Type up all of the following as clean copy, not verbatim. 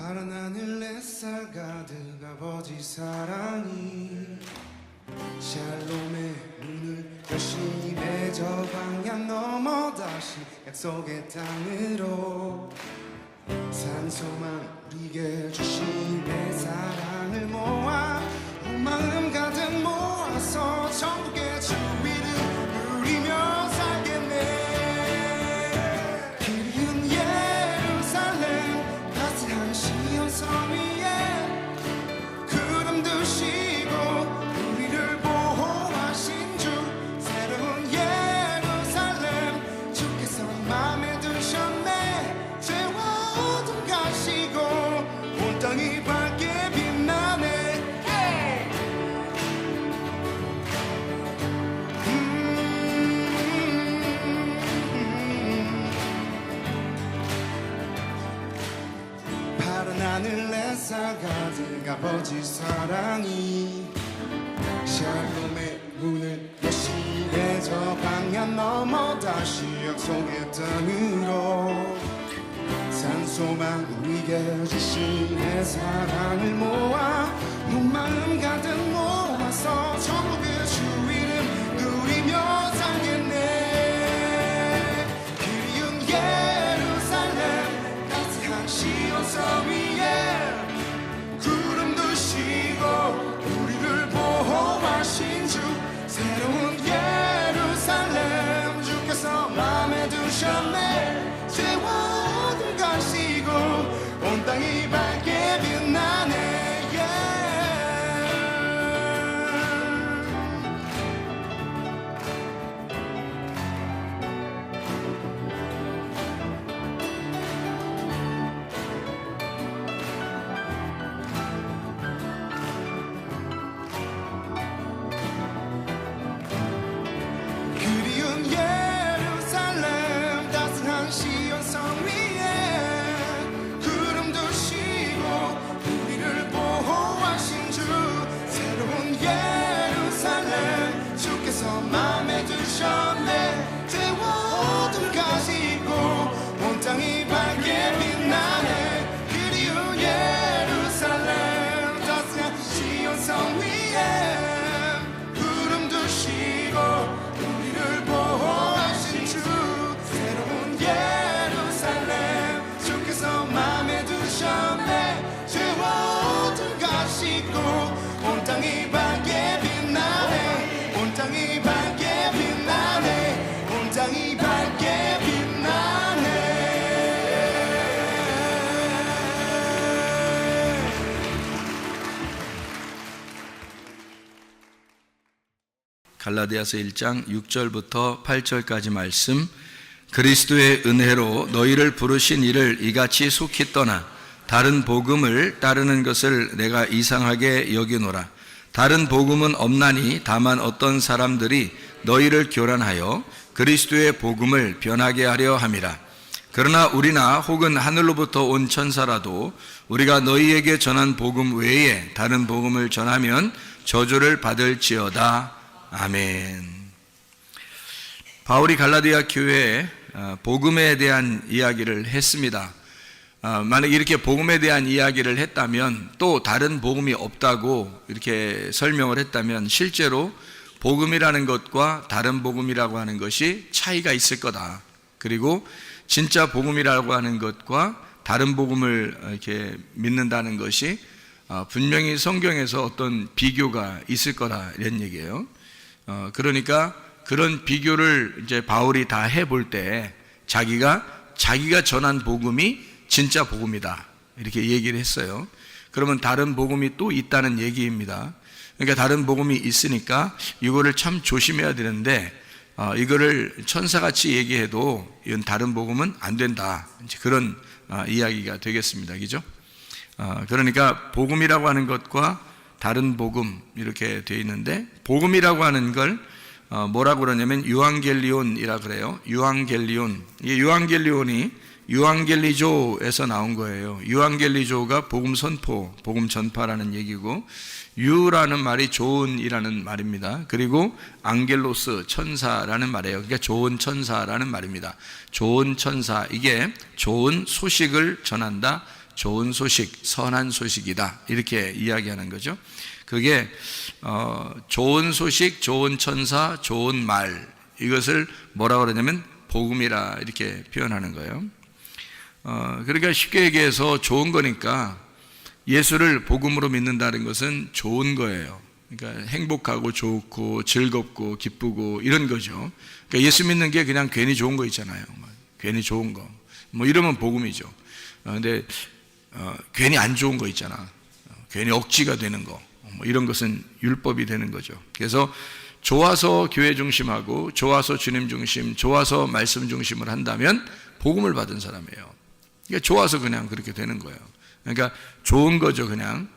파란 하늘 햇살 가득 아버지 사랑이 샬롬의 문을 열심히 맺어 방향 넘어 다시 약속의 땅으로 산소만 우리에게 주신 내 사랑을 모아 온 마음 가득 모아서 천국의 주 이름 누리며 살겠네. 그리운 예루살렘 따스한 시온 성 위에 구름 드시고 우리를 보호하신 주 새로운 예루살렘 주께서 맘에 드셨네. 죄와 어둠 가시고 온 땅이 밝게 빛나네. 파란 하늘 햇살 가득 아버지 사랑이 샬롬의 문을 열심히 맺어 방향 넘어 다시 약속의 땅으로 산소만 우리에게 주신 내 사랑을 모아 온 마음 가득 모아서 천국의 주 이름 누리며 살겠네. 그리운 예루살렘 따스한 시온 성 위에 구름 드시고 우리를 보호하신 주 새로운 예루살렘 주께서 맘에 두셨네. 죄와 어둠 가시고 온 땅이 밝게 빛나네. 그리운 예루살렘 따스한 시온 성 위에 구름 두시고 우리를 보호하신 주 새로운 예루살렘 주께서 맘에 두셨네. 죄와 어둠 가시고 온 땅이 밝게 빛나네. 그리운 예루살렘 따스한 시온 성 위에 구름 두시고 우리를 보호하신 주 새로운 예루살렘 주께서 맘에 두셨네. 죄와 어둠 가시고 온 땅이 밝게 빛나네. 온 땅이 밝게 빛나네. 온 땅이 밝게 빛나네. 갈라디아서 1장 6절부터 8절까지 말씀. 그리스도의 은혜로 너희를 부르신 이를 이같이 속히 떠나 다른 복음을 따르는 것을 내가 이상하게 여기노라. 다른 복음은 없나니 다만 어떤 사람들이 너희를 교란하여 그리스도의 복음을 변하게 하려 함이라. 그러나 우리나 혹은 하늘로부터 온 천사라도 우리가 너희에게 전한 복음 외에 다른 복음을 전하면 저주를 받을지어다. 아멘. 바울이 갈라디아 교회에 복음에 대한 이야기를 했습니다. 만약 이렇게 복음에 대한 이야기를 했다면, 또 다른 복음이 없다고 이렇게 설명을 했다면 실제로 복음이라는 것과 다른 복음이라고 하는 것이 차이가 있을 거다. 그리고 진짜 복음이라고 하는 것과 다른 복음을 이렇게 믿는다는 것이 분명히 성경에서 어떤 비교가 있을 거다, 이런 얘기예요. 그러니까 그런 비교를 이제 바울이 다 해볼 때 자기가 전한 복음이 진짜 복음이다, 이렇게 얘기를 했어요. 그러면 다른 복음이 또 있다는 얘기입니다. 그러니까 다른 복음이 있으니까 이거를 참 조심해야 되는데, 이거를 천사같이 얘기해도 이건 다른 복음은 안 된다, 이제 그런 이야기가 되겠습니다. 그죠? 그러니까 복음이라고 하는 것과 다른 복음, 이렇게 되어 있는데, 복음이라고 하는 걸 뭐라고 그러냐면 유앙겔리온이라 그래요. 유앙겔리온. 이 유앙겔리온이 유앙겔리조에서 나온 거예요. 유앙겔리조가 복음 선포, 복음 전파라는 얘기고, 유라는 말이 좋은이라는 말입니다. 그리고 앙겔로스, 천사라는 말이에요. 그러니까 좋은 천사라는 말입니다. 좋은 천사, 이게 좋은 소식을 전한다, 좋은 소식, 선한 소식이다. 이렇게 이야기하는 거죠. 그게 좋은 소식, 좋은 천사, 좋은 말, 이것을 뭐라고 그러냐면 복음이라 이렇게 표현하는 거예요. 그러니까 쉽게 얘기해서 좋은 거니까 예수를 복음으로 믿는다는 것은 좋은 거예요. 그러니까 행복하고 좋고 즐겁고 기쁘고 이런 거죠. 그러니까 예수 믿는 게 그냥 괜히 좋은 거 있잖아요. 괜히 좋은 거. 뭐 이러면 복음이죠. 근데 괜히 안 좋은 거 있잖아. 괜히 억지가 되는 거. 뭐 이런 것은 율법이 되는 거죠. 그래서 좋아서 교회 중심하고 좋아서 주님 중심, 좋아서 말씀 중심을 한다면 복음을 받은 사람이에요. 그러니까 좋아서 그냥 그렇게 되는 거예요. 그러니까 좋은 거죠. 그냥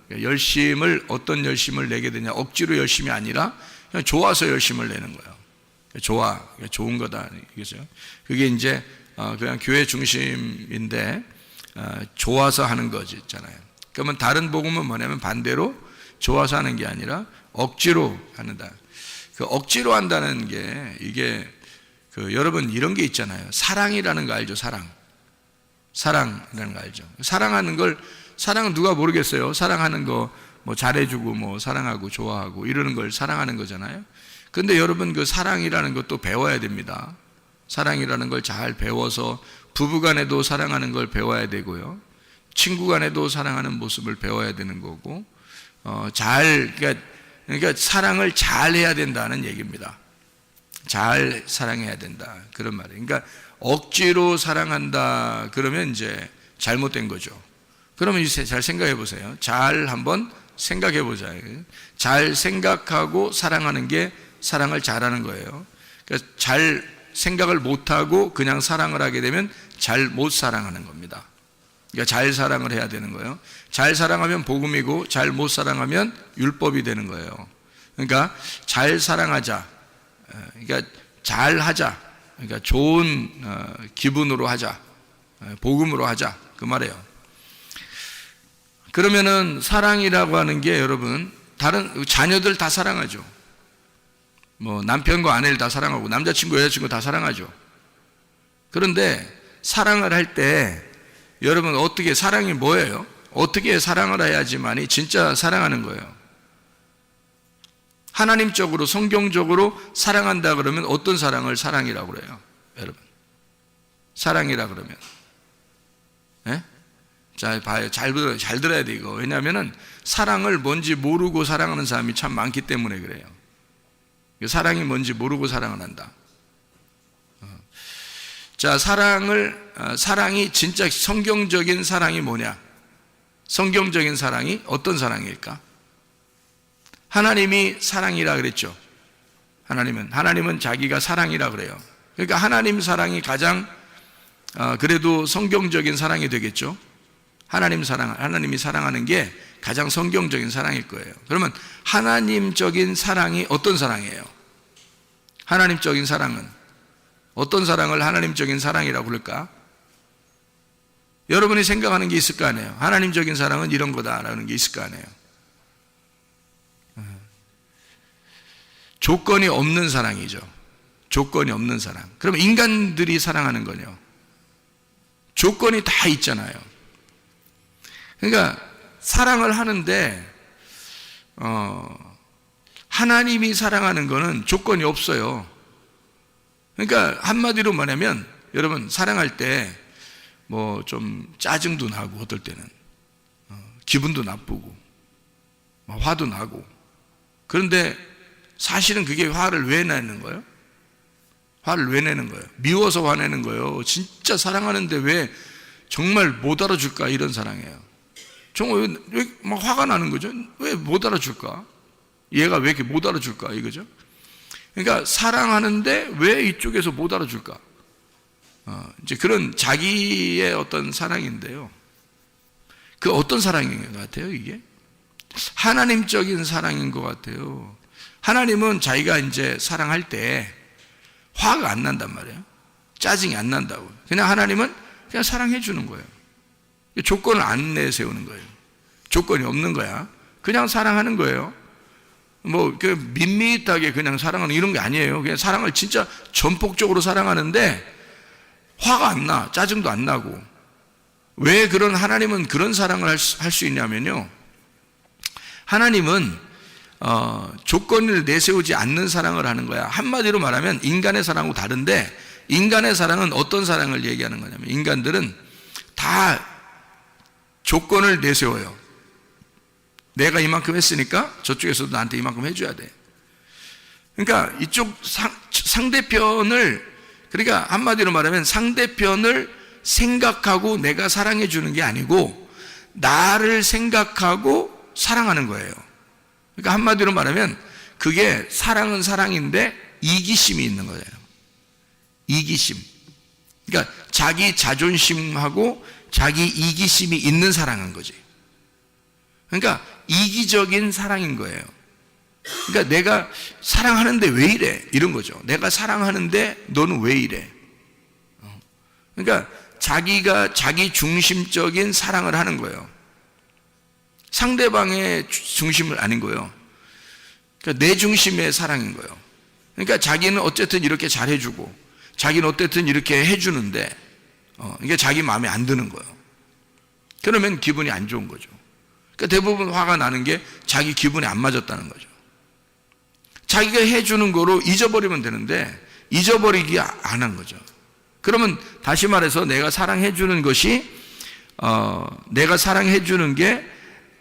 어떤 열심을 내게 되냐, 억지로 열심이 아니라 그냥 좋아서 열심을 내는 거예요. 좋은 거다 이거죠. 그게 이제 그냥 교회 중심인데 좋아서 하는 거잖아요. 그러면 다른 복음은 뭐냐면 반대로 좋아서 하는 게 아니라 억지로 한다. 그 억지로 한다는 게 이게 여러분 이런 게 있잖아요. 사랑이라는 거 알죠? 사랑이라는 거 알죠? 사랑은 누가 모르겠어요. 사랑하는 거 뭐 잘해주고 뭐 사랑하고 좋아하고 이러는 걸 사랑하는 거잖아요. 근데 여러분 그 사랑이라는 것도 배워야 됩니다. 사랑이라는 걸 잘 배워서 부부간에도 사랑하는 걸 배워야 되고요. 친구간에도 사랑하는 모습을 배워야 되는 거고, 그러니까 사랑을 잘 해야 된다는 얘기입니다. 잘 사랑해야 된다. 그런 말이에요. 그러니까 억지로 사랑한다. 그러면 이제 잘못된 거죠. 그러면 이제 잘 생각해 보세요. 잘 한번 생각해 보자. 잘 생각하고 사랑하는 게 사랑을 잘하는 거예요. 그러니까 잘 생각을 못하고 그냥 사랑을 하게 되면 잘 못 사랑하는 겁니다. 그러니까 잘 사랑을 해야 되는 거예요. 잘 사랑하면 복음이고 잘 못 사랑하면 율법이 되는 거예요. 그러니까 잘 사랑하자. 그러니까 잘 하자. 그러니까 좋은 기분으로 하자. 복음으로 하자. 그 말이에요. 그러면은 사랑이라고 하는 게 여러분 다른 자녀들 다 사랑하죠. 뭐 남편과 아내를 다 사랑하고 남자친구 여자친구 다 사랑하죠. 그런데 사랑을 할 때 여러분 어떻게 사랑이 뭐예요? 어떻게 사랑을 해야지만이 진짜 사랑하는 거예요. 하나님적으로 성경적으로 사랑한다 그러면 어떤 사랑을 사랑이라고 그래요? 여러분 사랑이라 그러면 자, 봐요. 잘 들어야 돼, 이거. 왜냐하면은 사랑을 뭔지 모르고 사랑하는 사람이 참 많기 때문에 그래요. 사랑이 뭔지 모르고 사랑을 한다. 자, 사랑이 진짜 성경적인 사랑이 뭐냐? 성경적인 사랑이 어떤 사랑일까? 하나님이 사랑이라 그랬죠. 하나님은 자기가 사랑이라 그래요. 그러니까 하나님 사랑이 가장 그래도 성경적인 사랑이 되겠죠. 하나님이 사랑하는 게 가장 성경적인 사랑일 거예요. 그러면 하나님적인 사랑이 어떤 사랑이에요? 하나님적인 사랑은 어떤 사랑을 하나님적인 사랑이라고 부를까? 여러분이 생각하는 게 있을 거 아니에요. 하나님적인 사랑은 이런 거다라는 게 있을 거 아니에요. 조건이 없는 사랑이죠. 조건이 없는 사랑. 그럼 인간들이 사랑하는 거요. 조건이 다 있잖아요. 그러니까 사랑을 하는데 하나님이 사랑하는 거는 조건이 없어요. 그러니까 한마디로 말하면 여러분 사랑할 때 뭐 좀 짜증도 나고 어떨 때는 기분도 나쁘고 화도 나고 그런데 사실은 그게 화를 왜 내는 거예요? 화를 왜 내는 거예요? 미워서 화내는 거예요. 진짜 사랑하는데 왜 정말 못 알아줄까 이런 사랑이에요. 정말 왜 막 화가 나는 거죠? 왜 못 알아줄까? 얘가 왜 이렇게 못 알아줄까 이거죠? 그러니까 사랑하는데 왜 이쪽에서 못 알아줄까? 이제 그런 자기의 어떤 사랑인데요. 그 어떤 사랑인 것 같아요, 이게? 하나님적인 사랑인 것 같아요. 하나님은 자기가 이제 사랑할 때 화가 안 난단 말이에요. 짜증이 안 난다고. 그냥 하나님은 그냥 사랑해 주는 거예요. 조건을 안 내세우는 거예요. 조건이 없는 거야. 그냥 사랑하는 거예요. 뭐 밋밋하게 그냥 사랑하는 이런 게 아니에요. 그냥 사랑을 진짜 전폭적으로 사랑하는데 화가 안 나, 짜증도 안 나고. 왜 하나님은 그런 사랑을 할 수 있냐면요, 하나님은 조건을 내세우지 않는 사랑을 하는 거야. 한마디로 말하면 인간의 사랑하고 다른데, 인간의 사랑은 어떤 사랑을 얘기하는 거냐면, 인간들은 다 조건을 내세워요. 내가 이만큼 했으니까 저쪽에서도 나한테 이만큼 해줘야 돼. 그러니까 이쪽 상대편을, 그러니까 한마디로 말하면 상대편을 생각하고 내가 사랑해 주는 게 아니고 나를 생각하고 사랑하는 거예요. 그러니까 한마디로 말하면 그게 사랑은 사랑인데 이기심이 있는 거예요. 이기심. 그러니까 자기 자존심하고 자기 이기심이 있는 사랑인 거지. 그러니까 이기적인 사랑인 거예요. 그러니까 내가 사랑하는데 왜 이래? 이런 거죠. 내가 사랑하는데 너는 왜 이래? 그러니까 자기가 자기 중심적인 사랑을 하는 거예요. 상대방의 중심을 아닌 거예요. 그러니까 내 중심의 사랑인 거예요. 그러니까 자기는 어쨌든 이렇게 잘해주고 자기는 어쨌든 이렇게 해주는데 이게 자기 마음에 안 드는 거예요. 그러면 기분이 안 좋은 거죠. 그러니까 대부분 화가 나는 게 자기 기분에 안 맞았다는 거죠. 자기가 해주는 거로 잊어버리면 되는데 잊어버리기 안 한 거죠. 그러면 다시 말해서 내가 사랑해주는 것이 내가 사랑해주는 게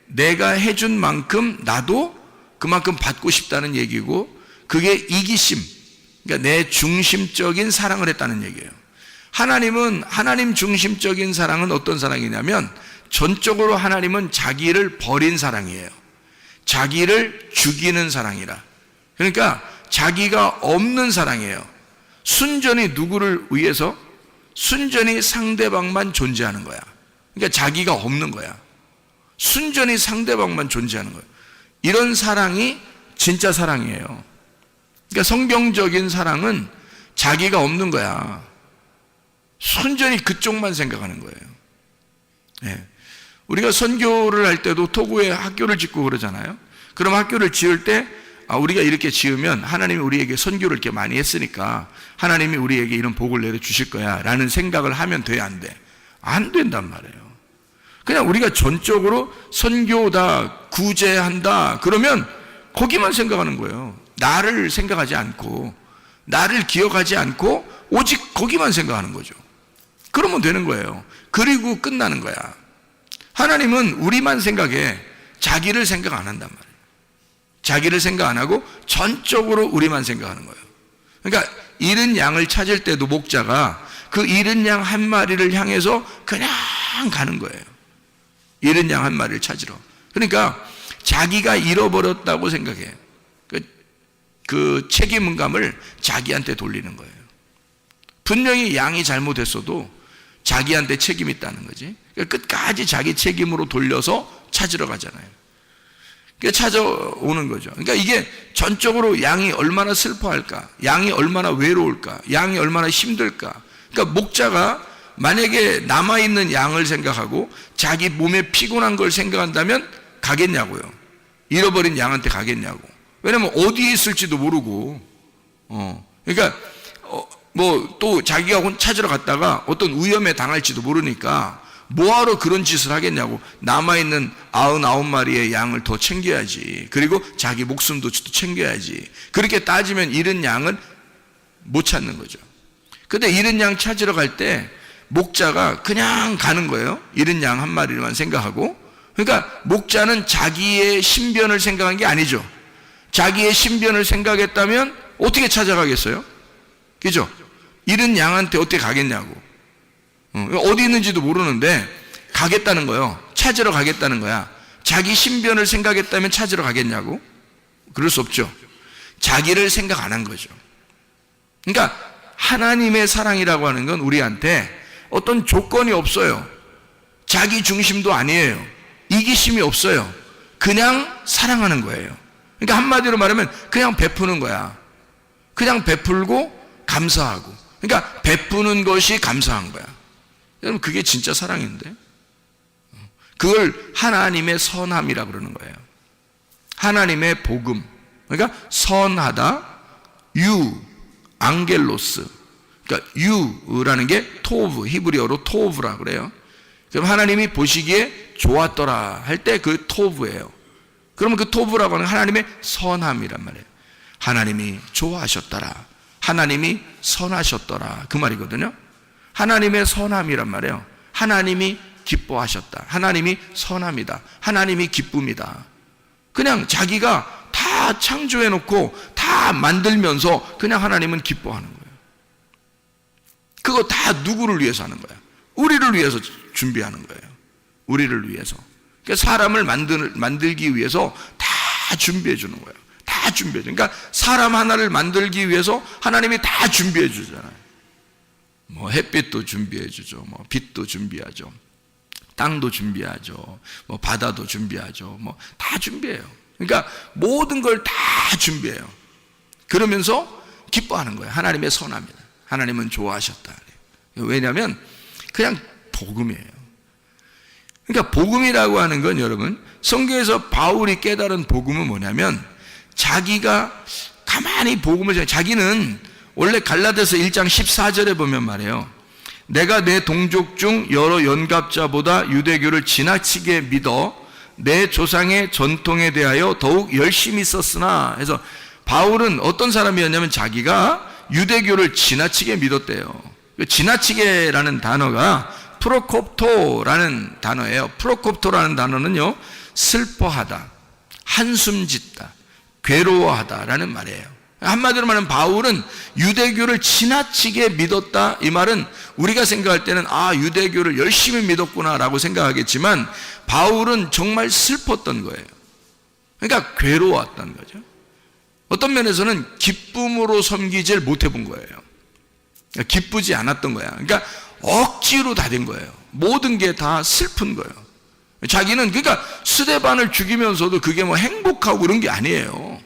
내가 해준 만큼 나도 그만큼 받고 싶다는 얘기고, 그게 이기심, 그러니까 내 중심적인 사랑을 했다는 얘기예요. 하나님은 하나님 중심적인 사랑은 어떤 사랑이냐면 전적으로 하나님은 자기를 버린 사랑이에요. 자기를 죽이는 사랑이라. 그러니까 자기가 없는 사랑이에요. 순전히 누구를 위해서? 순전히 상대방만 존재하는 거야. 그러니까 자기가 없는 거야. 순전히 상대방만 존재하는 거예요. 이런 사랑이 진짜 사랑이에요. 그러니까 성경적인 사랑은 자기가 없는 거야. 순전히 그쪽만 생각하는 거예요. 네. 우리가 선교를 할 때도 토고에 학교를 짓고 그러잖아요. 그럼 학교를 지을 때 우리가 이렇게 지으면 하나님이 우리에게 선교를 이렇게 많이 했으니까 하나님이 우리에게 이런 복을 내려주실 거야 라는 생각을 하면 돼, 안 돼? 안 된단 말이에요. 그냥 우리가 전적으로 선교다, 구제한다 그러면 거기만 생각하는 거예요. 나를 생각하지 않고 나를 기억하지 않고 오직 거기만 생각하는 거죠. 그러면 되는 거예요. 그리고 끝나는 거야. 하나님은 우리만 생각해. 자기를 생각 안 한단 말이에요. 자기를 생각 안 하고 전적으로 우리만 생각하는 거예요. 그러니까 잃은 양을 찾을 때도 목자가 그 잃은 양 한 마리를 향해서 그냥 가는 거예요. 잃은 양 한 마리를 찾으러. 그러니까 자기가 잃어버렸다고 생각해. 그 책임감을 자기한테 돌리는 거예요. 분명히 양이 잘못했어도 자기한테 책임이 있다는 거지. 그러니까 끝까지 자기 책임으로 돌려서 찾으러 가잖아요. 그러니까 찾아오는 거죠. 그러니까 이게 전적으로 양이 얼마나 슬퍼할까, 양이 얼마나 외로울까, 양이 얼마나 힘들까. 그러니까 목자가 만약에 남아있는 양을 생각하고 자기 몸에 피곤한 걸 생각한다면 가겠냐고요. 잃어버린 양한테 가겠냐고. 왜냐면 어디에 있을지도 모르고. 그러니까 뭐 또 자기가 찾으러 갔다가 어떤 위험에 당할지도 모르니까 뭐하러 그런 짓을 하겠냐고. 남아있는 99마리의 양을 더 챙겨야지. 그리고 자기 목숨도 챙겨야지. 그렇게 따지면 잃은 양은 못 찾는 거죠. 근데 잃은 양 찾으러 갈 때 목자가 그냥 가는 거예요. 잃은 양 한 마리만 생각하고. 그러니까 목자는 자기의 신변을 생각한 게 아니죠. 자기의 신변을 생각했다면 어떻게 찾아가겠어요? 그죠? 잃은 양한테 어떻게 가겠냐고. 어디 있는지도 모르는데 가겠다는 거예요. 찾으러 가겠다는 거야. 자기 신변을 생각했다면 찾으러 가겠냐고? 그럴 수 없죠. 자기를 생각 안 한 거죠. 그러니까 하나님의 사랑이라고 하는 건 우리한테 어떤 조건이 없어요. 자기 중심도 아니에요. 이기심이 없어요. 그냥 사랑하는 거예요. 그러니까 한마디로 말하면 그냥 베푸는 거야. 그냥 베풀고 감사하고. 그러니까 베푸는 것이 감사한 거야. 여러분 그게 진짜 사랑인데. 그걸 하나님의 선함이라고 그러는 거예요. 하나님의 복음. 그러니까 선하다, 앙겔로스. 그러니까 유라는 게 토브, 히브리어로 토브라고 그래요. 그럼 하나님이 보시기에 좋았더라 할 때 그 토부예요. 그러면 그 토부라고 하는 하나님의 선함이란 말이에요. 하나님이 좋아하셨더라, 하나님이 선하셨더라, 그 말이거든요. 하나님의 선함이란 말이에요. 하나님이 기뻐하셨다, 하나님이 선함이다, 하나님이 기쁨이다. 그냥 자기가 다 창조해놓고 다 만들면서 그냥 하나님은 기뻐하는 거예요. 그거 다 누구를 위해서 하는 거야? 우리를 위해서 준비하는 거예요. 우리를 위해서. 그러니까 사람을 만들기 위해서 다 준비해 주는 거예요. 다 준비해 줘. 그러니까 사람 하나를 만들기 위해서 하나님이 다 준비해 주잖아요. 뭐 햇빛도 준비해 주죠. 뭐 빛도 준비하죠. 땅도 준비하죠. 뭐 바다도 준비하죠. 뭐 다 준비해요. 그러니까 모든 걸 다 준비해요. 그러면서 기뻐하는 거예요. 하나님의 선함이다. 하나님은 좋아하셨다. 왜냐하면 그냥 복음이에요. 그러니까 복음이라고 하는 건 여러분, 성경에서 바울이 깨달은 복음은 뭐냐면 자기가 가만히 복음을, 자기는 원래 갈라디아서 1장 14절에 보면 말이에요. 내가 내 동족 중 여러 연갑자보다 유대교를 지나치게 믿어 내 조상의 전통에 대하여 더욱 열심히 썼으나 해서, 바울은 어떤 사람이었냐면 자기가 유대교를 지나치게 믿었대요. 지나치게라는 단어가 프로콥토라는 단어예요. 프로콥토라는 단어는요, 슬퍼하다, 한숨 짓다, 괴로워하다라는 말이에요. 한마디로 말하면 바울은 유대교를 지나치게 믿었다, 이 말은 우리가 생각할 때는 유대교를 열심히 믿었구나라고 생각하겠지만 바울은 정말 슬펐던 거예요. 그러니까 괴로웠던 거죠. 어떤 면에서는 기쁨으로 섬기질 못해본 거예요. 기쁘지 않았던 거야. 그러니까 억지로 다 된 거예요. 모든 게 다 슬픈 거예요. 자기는 그러니까 스데반을 죽이면서도 그게 뭐 행복하고 그런 게 아니에요.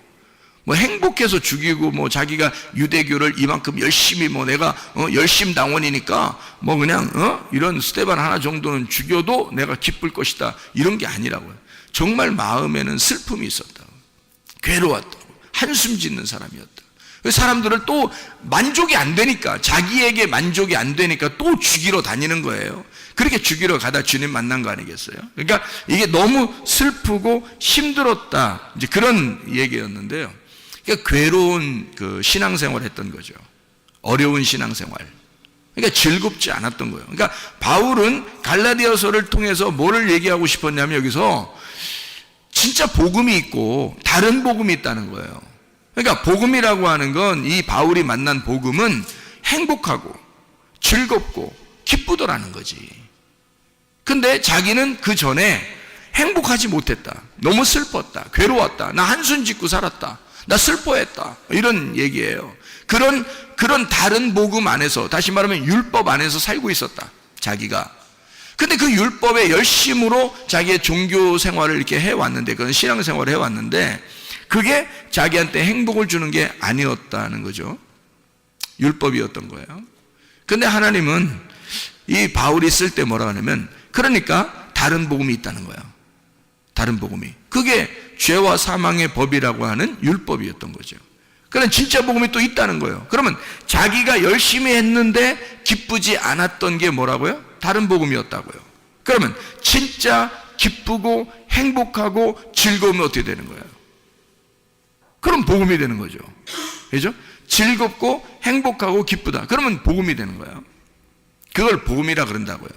뭐 행복해서 죽이고 뭐 자기가 유대교를 이만큼 열심히 뭐 내가 열심당원이니까 뭐 그냥 이런 스데반 하나 정도는 죽여도 내가 기쁠 것이다, 이런 게 아니라고요. 정말 마음에는 슬픔이 있었다, 괴로웠다, 한숨 짓는 사람이었다. 사람들을 또 만족이 안 되니까, 자기에게 만족이 안 되니까 또 죽이러 다니는 거예요. 그렇게 죽이러 가다 주님 만난 거 아니겠어요? 그러니까 이게 너무 슬프고 힘들었다, 이제 그런 얘기였는데요. 그러니까 괴로운 그 신앙생활을 했던 거죠. 어려운 신앙생활. 그러니까 즐겁지 않았던 거예요. 그러니까 바울은 갈라디아서를 통해서 뭐를 얘기하고 싶었냐면, 여기서 진짜 복음이 있고 다른 복음이 있다는 거예요. 그러니까 복음이라고 하는 건, 이 바울이 만난 복음은 행복하고 즐겁고 기쁘더라는 거지. 근데 자기는 그 전에 행복하지 못했다, 너무 슬펐다, 괴로웠다, 나 한숨 짓고 살았다, 나 슬퍼했다, 이런 얘기예요. 그런 다른 복음 안에서, 다시 말하면 율법 안에서 살고 있었다, 자기가. 근데 그 율법의 열심으로 자기의 종교 생활을 이렇게 해왔는데, 그런 신앙 생활을 해왔는데, 그게 자기한테 행복을 주는 게 아니었다는 거죠. 율법이었던 거예요. 근데 하나님은 이 바울이 쓸 때 뭐라 하냐면, 그러니까 다른 복음이 있다는 거예요. 다른 복음이. 그게 죄와 사망의 법이라고 하는 율법이었던 거죠. 그러니까 진짜 복음이 또 있다는 거예요. 그러면 자기가 열심히 했는데 기쁘지 않았던 게 뭐라고요? 다른 복음이었다고요. 그러면 진짜 기쁘고 행복하고 즐거우면 어떻게 되는 거예요? 그럼 복음이 되는 거죠. 그죠? 즐겁고 행복하고 기쁘다, 그러면 복음이 되는 거예요. 그걸 복음이라 그런다고요.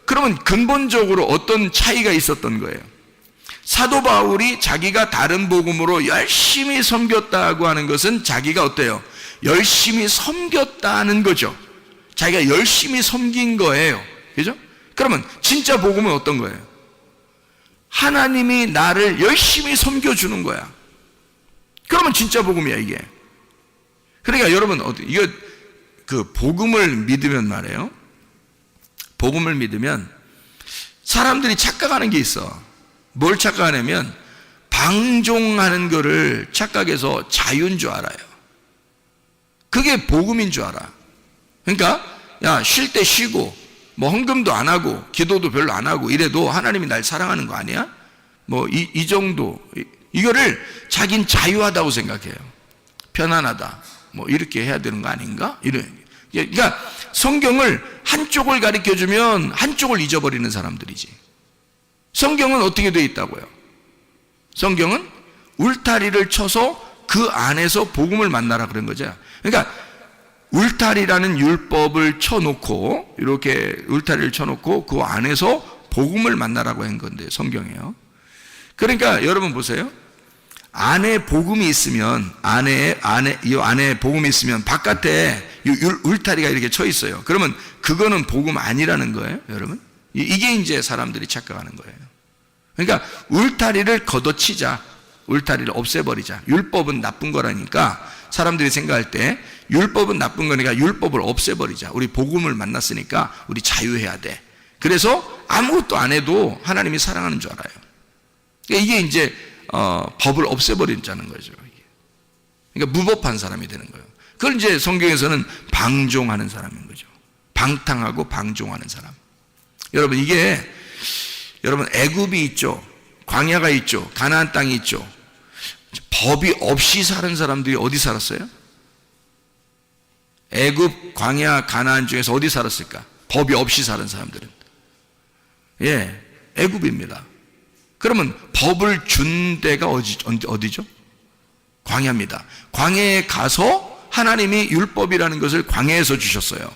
그러면 근본적으로 어떤 차이가 있었던 거예요? 사도 바울이 자기가 다른 복음으로 열심히 섬겼다고 하는 것은 자기가 어때요? 열심히 섬겼다는 거죠. 자기가 열심히 섬긴 거예요. 그죠? 그러면 진짜 복음은 어떤 거예요? 하나님이 나를 열심히 섬겨주는 거야. 그러면 진짜 복음이야, 이게. 그러니까 여러분, 이거 그 복음을 믿으면 말이에요, 복음을 믿으면 사람들이 착각하는 게 있어. 뭘 착각하냐면, 방종하는 거를 착각해서 자유인 줄 알아요. 그게 복음인 줄 알아. 그러니까 야, 쉴 때 쉬고 뭐 헌금도 안 하고 기도도 별로 안 하고 이래도 하나님이 날 사랑하는 거 아니야? 뭐 이 정도, 이거를 자긴 자유하다고 생각해요. 편안하다, 뭐 이렇게 해야 되는 거 아닌가? 이런. 그러니까 성경을 한쪽을 가르쳐주면 한쪽을 잊어버리는 사람들이지. 성경은 어떻게 되어 있다고요? 성경은 울타리를 쳐서 그 안에서 복음을 만나라 그런 거죠. 그러니까 울타리라는 율법을 쳐놓고, 이렇게 울타리를 쳐놓고 그 안에서 복음을 만나라고 한 건데, 성경이에요. 그러니까 여러분 보세요. 안에 복음이 있으면, 이 안에 복음이 있으면 바깥에 울타리가 이렇게 쳐 있어요. 그러면 그거는 복음 아니라는 거예요, 여러분. 이게 이제 사람들이 착각하는 거예요. 그러니까 울타리를 걷어치자. 울타리를 없애버리자. 율법은 나쁜 거라니까 사람들이 생각할 때 율법은 나쁜 거니까 율법을 없애버리자. 우리 복음을 만났으니까 우리 자유해야 돼. 그래서 아무것도 안 해도 하나님이 사랑하는 줄 알아요. 이게 이제 법을 없애버리자는 거죠. 그러니까 무법한 사람이 되는 거예요. 그걸 이제 성경에서는 방종하는 사람인 거죠. 방탕하고 방종하는 사람. 여러분, 여러분 애굽이 있죠. 광야가 있죠. 가나안 땅이 있죠. 법이 없이 사는 사람들이 어디 살았어요? 애굽, 광야, 가나안 중에서 어디 살았을까? 법이 없이 사는 사람들은. 애굽입니다. 그러면 법을 준 데가 어디죠? 광야입니다. 광야에 가서 하나님이 율법이라는 것을 광야에서 주셨어요.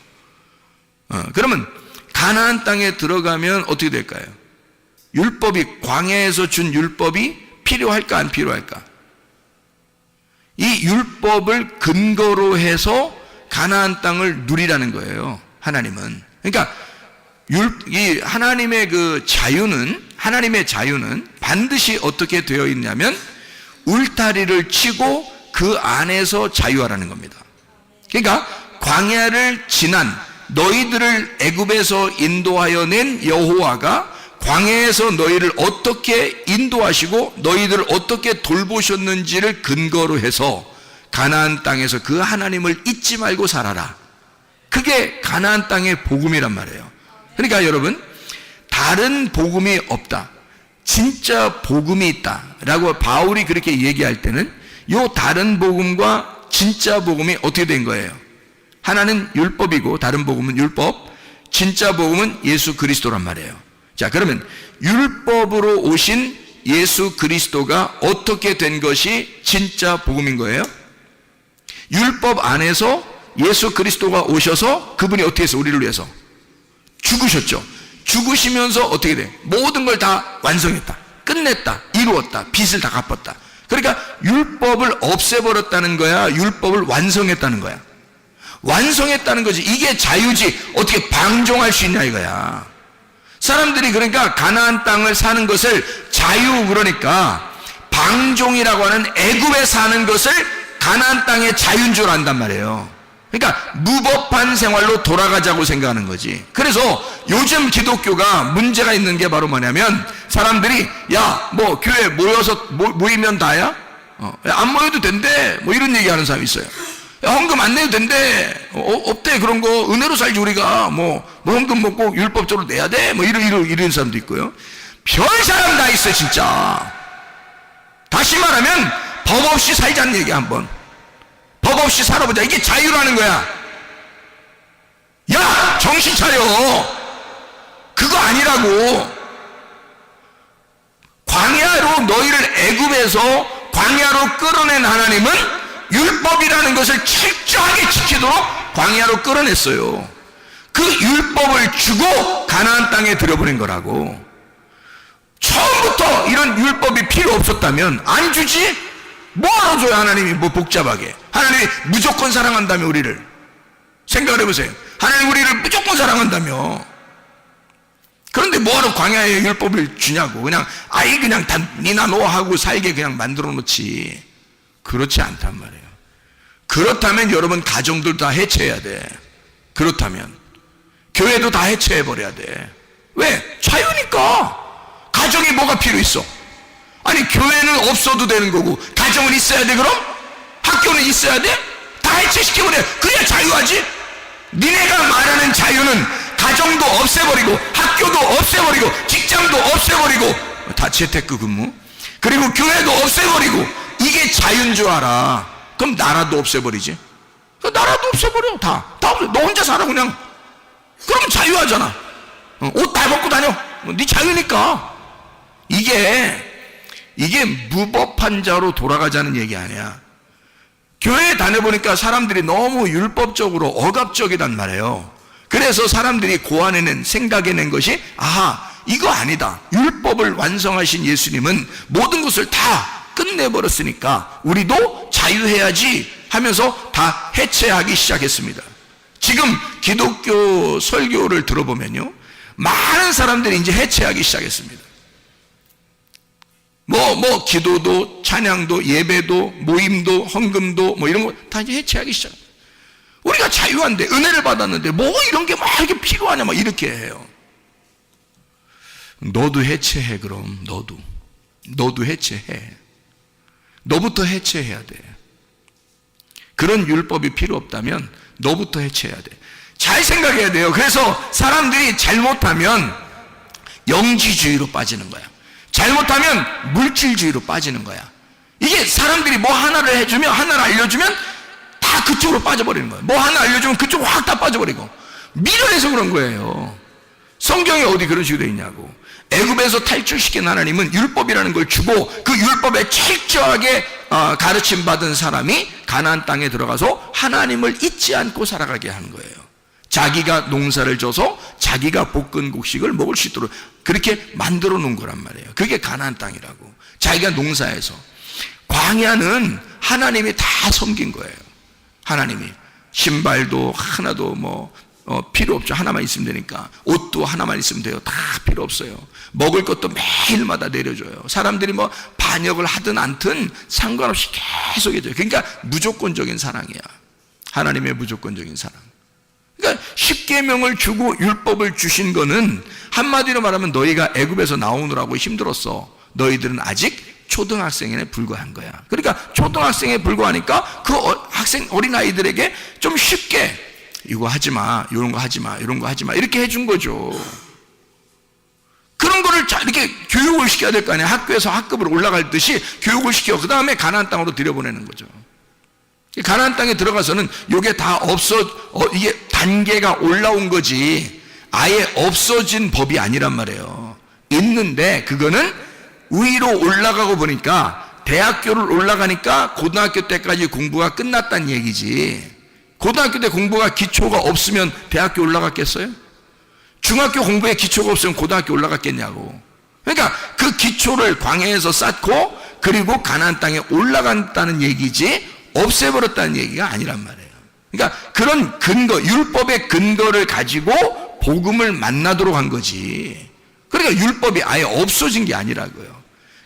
그러면 가나안 땅에 들어가면 어떻게 될까요? 율법이, 광야에서 준 율법이 필요할까 안 필요할까? 이 율법을 근거로 해서 가나안 땅을 누리라는 거예요, 하나님은. 그러니까 이 하나님의 하나님의 자유는 반드시 어떻게 되어 있냐면 울타리를 치고 그 안에서 자유하라는 겁니다. 그러니까 광야를 지난 너희들을 애굽에서 인도하여 낸 여호와가 광야에서 너희를 어떻게 인도하시고 너희들을 어떻게 돌보셨는지를 근거로 해서 가나안 땅에서 그 하나님을 잊지 말고 살아라. 그게 가나안 땅의 복음이란 말이에요. 그러니까 여러분, 다른 복음이 없다, 진짜 복음이 있다라고 바울이 그렇게 얘기할 때는 요 다른 복음과 진짜 복음이 어떻게 된 거예요? 하나는 율법이고 다른 복음은 율법, 진짜 복음은 예수 그리스도란 말이에요. 자, 그러면 율법으로 오신 예수 그리스도가 어떻게 된 것이 진짜 복음인 거예요? 율법 안에서 예수 그리스도가 오셔서 그분이 어떻게 해서 우리를 위해서 죽으셨죠. 죽으시면서 어떻게 돼? 모든 걸 다 완성했다, 끝냈다, 이루었다, 빚을 다 갚았다. 그러니까 율법을 없애버렸다는 거야, 율법을 완성했다는 거야. 완성했다는 거지. 이게 자유지. 어떻게 방종할 수 있냐 이거야. 사람들이 그러니까 가나안 땅을 사는 것을 자유, 그러니까 방종이라고 하는 애굽에 사는 것을 가나안 땅의 자유인 줄 안단 말이에요. 그러니까 무법한 생활로 돌아가자고 생각하는 거지. 그래서 요즘 기독교가 문제가 있는 게 바로 뭐냐면, 사람들이 야, 뭐 교회 모여서 모이면 다야? 안 모여도 된대, 뭐 이런 얘기하는 사람이 있어요. 야, 헌금 안 내도 된대, 없대, 그런 거. 은혜로 살지 우리가. 뭐 헌금 먹고 율법적으로 내야 돼, 뭐 이런 사람도 있고요. 별 사람 다 있어 진짜. 다시 말하면 법 없이 살자는 얘기. 한번 법 없이 살아보자. 이게 자유라는 거야. 야, 정신 차려. 그거 아니라고. 광야로 너희를 애굽에서 광야로 끌어낸 하나님은 율법이라는 것을 철저하게 지키도록 광야로 끌어냈어요. 그 율법을 주고 가나안 땅에 들여보낸 거라고. 처음부터 이런 율법이 필요 없었다면 안 주지? 뭐하러 줘요 하나님이, 뭐 복잡하게. 하나님이 무조건 사랑한다며 우리를. 생각을 해보세요. 하나님 우리를 무조건 사랑한다며. 그런데 뭐하러 광야에 율법을 주냐고. 그냥 그냥 다 니나 너 하고 살게 그냥 만들어 놓지. 그렇지 않단 말이에요. 그렇다면 여러분 가정들 다 해체해야 돼. 그렇다면 교회도 다 해체해버려야 돼. 왜? 자유니까. 가정이 뭐가 필요 있어? 아니, 교회는 없어도 되는 거고 가정은 있어야 돼. 그럼 학교는 있어야 돼? 다 해체시켜버려. 그래야 자유하지. 니네가 말하는 자유는 가정도 없애버리고 학교도 없애버리고 직장도 없애버리고 다 재테크 근무, 그리고 교회도 없애버리고, 이게 자유인 줄 알아. 그럼 나라도 없애버리지. 나라도 없애버려. 다 없애. 너 혼자 살아 그냥. 그러면 자유하잖아. 옷 다 벗고 다녀. 네 자유니까. 이게 무법한 자로 돌아가자는 얘기 아니야. 교회에 다녀보니까 사람들이 너무 율법적으로 억압적이단 말이에요. 그래서 사람들이 고안해낸, 생각해낸 것이, 아하, 이거 아니다. 율법을 완성하신 예수님은 모든 것을 다 끝내버렸으니까 우리도 자유해야지 하면서 다 해체하기 시작했습니다. 지금 기독교 설교를 들어보면요, 많은 사람들이 이제 해체하기 시작했습니다. 기도도, 찬양도, 예배도, 모임도, 헌금도, 이런 거 다 이제 해체하기 시작. 우리가 자유한데, 은혜를 받았는데, 이런 게 이렇게 필요하냐, 이렇게 해요. 너도 해체해, 그럼, 너도 해체해. 너부터 해체해야 돼. 그런 율법이 필요 없다면, 너부터 해체해야 돼. 잘 생각해야 돼요. 그래서 사람들이 잘못하면 영지주의로 빠지는 거야. 잘못하면 물질주의로 빠지는 거야. 이게 사람들이 하나를 해주면, 하나를 알려주면 다 그쪽으로 빠져버리는 거야. 하나 알려주면 그쪽 확 다 빠져버리고. 미련해서 그런 거예요. 성경에 어디 그런 식으로 되어 있냐고. 애굽에서 탈출시킨 하나님은 율법이라는 걸 주고, 그 율법에 철저하게 가르침 받은 사람이 가나안 땅에 들어가서 하나님을 잊지 않고 살아가게 하는 거예요. 자기가 농사를 져서 자기가 볶은 곡식을 먹을 수 있도록 그렇게 만들어 놓은 거란 말이에요. 그게 가나안 땅이라고. 자기가 농사해서. 광야는 하나님이 다 섬긴 거예요. 하나님이. 신발도 하나도 필요 없죠. 하나만 있으면 되니까. 옷도 하나만 있으면 돼요. 다 필요 없어요. 먹을 것도 매일마다 내려줘요. 사람들이 반역을 하든 않든 상관없이 계속 해줘요. 그러니까 무조건적인 사랑이야. 하나님의 무조건적인 사랑. 그러니까 십계명을 주고 율법을 주신 거는 한마디로 말하면 너희가 애굽에서 나오느라고 힘들었어. 너희들은 아직 초등학생에 불과한 거야. 그러니까 초등학생에 불과하니까 그 어린아이들에게 좀 쉽게 이거 하지 마, 이런 거 하지 마, 이런 거 하지 마, 이렇게 해준 거죠. 그런 거를 이렇게 교육을 시켜야 될 거 아니야. 학교에서 학급으로 올라갈 듯이 교육을 시켜. 그 다음에 가나안 땅으로 들여보내는 거죠. 가나안 땅에 들어가서는 이게 다 이게 단계가 올라온 거지 아예 없어진 법이 아니란 말이에요. 있는데 그거는 위로 올라가고 보니까 대학교를 올라가니까 고등학교 때까지 공부가 끝났다는 얘기지. 고등학교 때 공부가 기초가 없으면 대학교 올라갔겠어요? 중학교 공부에 기초가 없으면 고등학교 올라갔겠냐고. 그러니까 그 기초를 광야에서 쌓고 그리고 가나안 땅에 올라간다는 얘기지 없애버렸다는 얘기가 아니란 말이에요. 그러니까 그런 근거, 율법의 근거를 가지고 복음을 만나도록 한 거지. 그러니까 율법이 아예 없어진 게 아니라고요.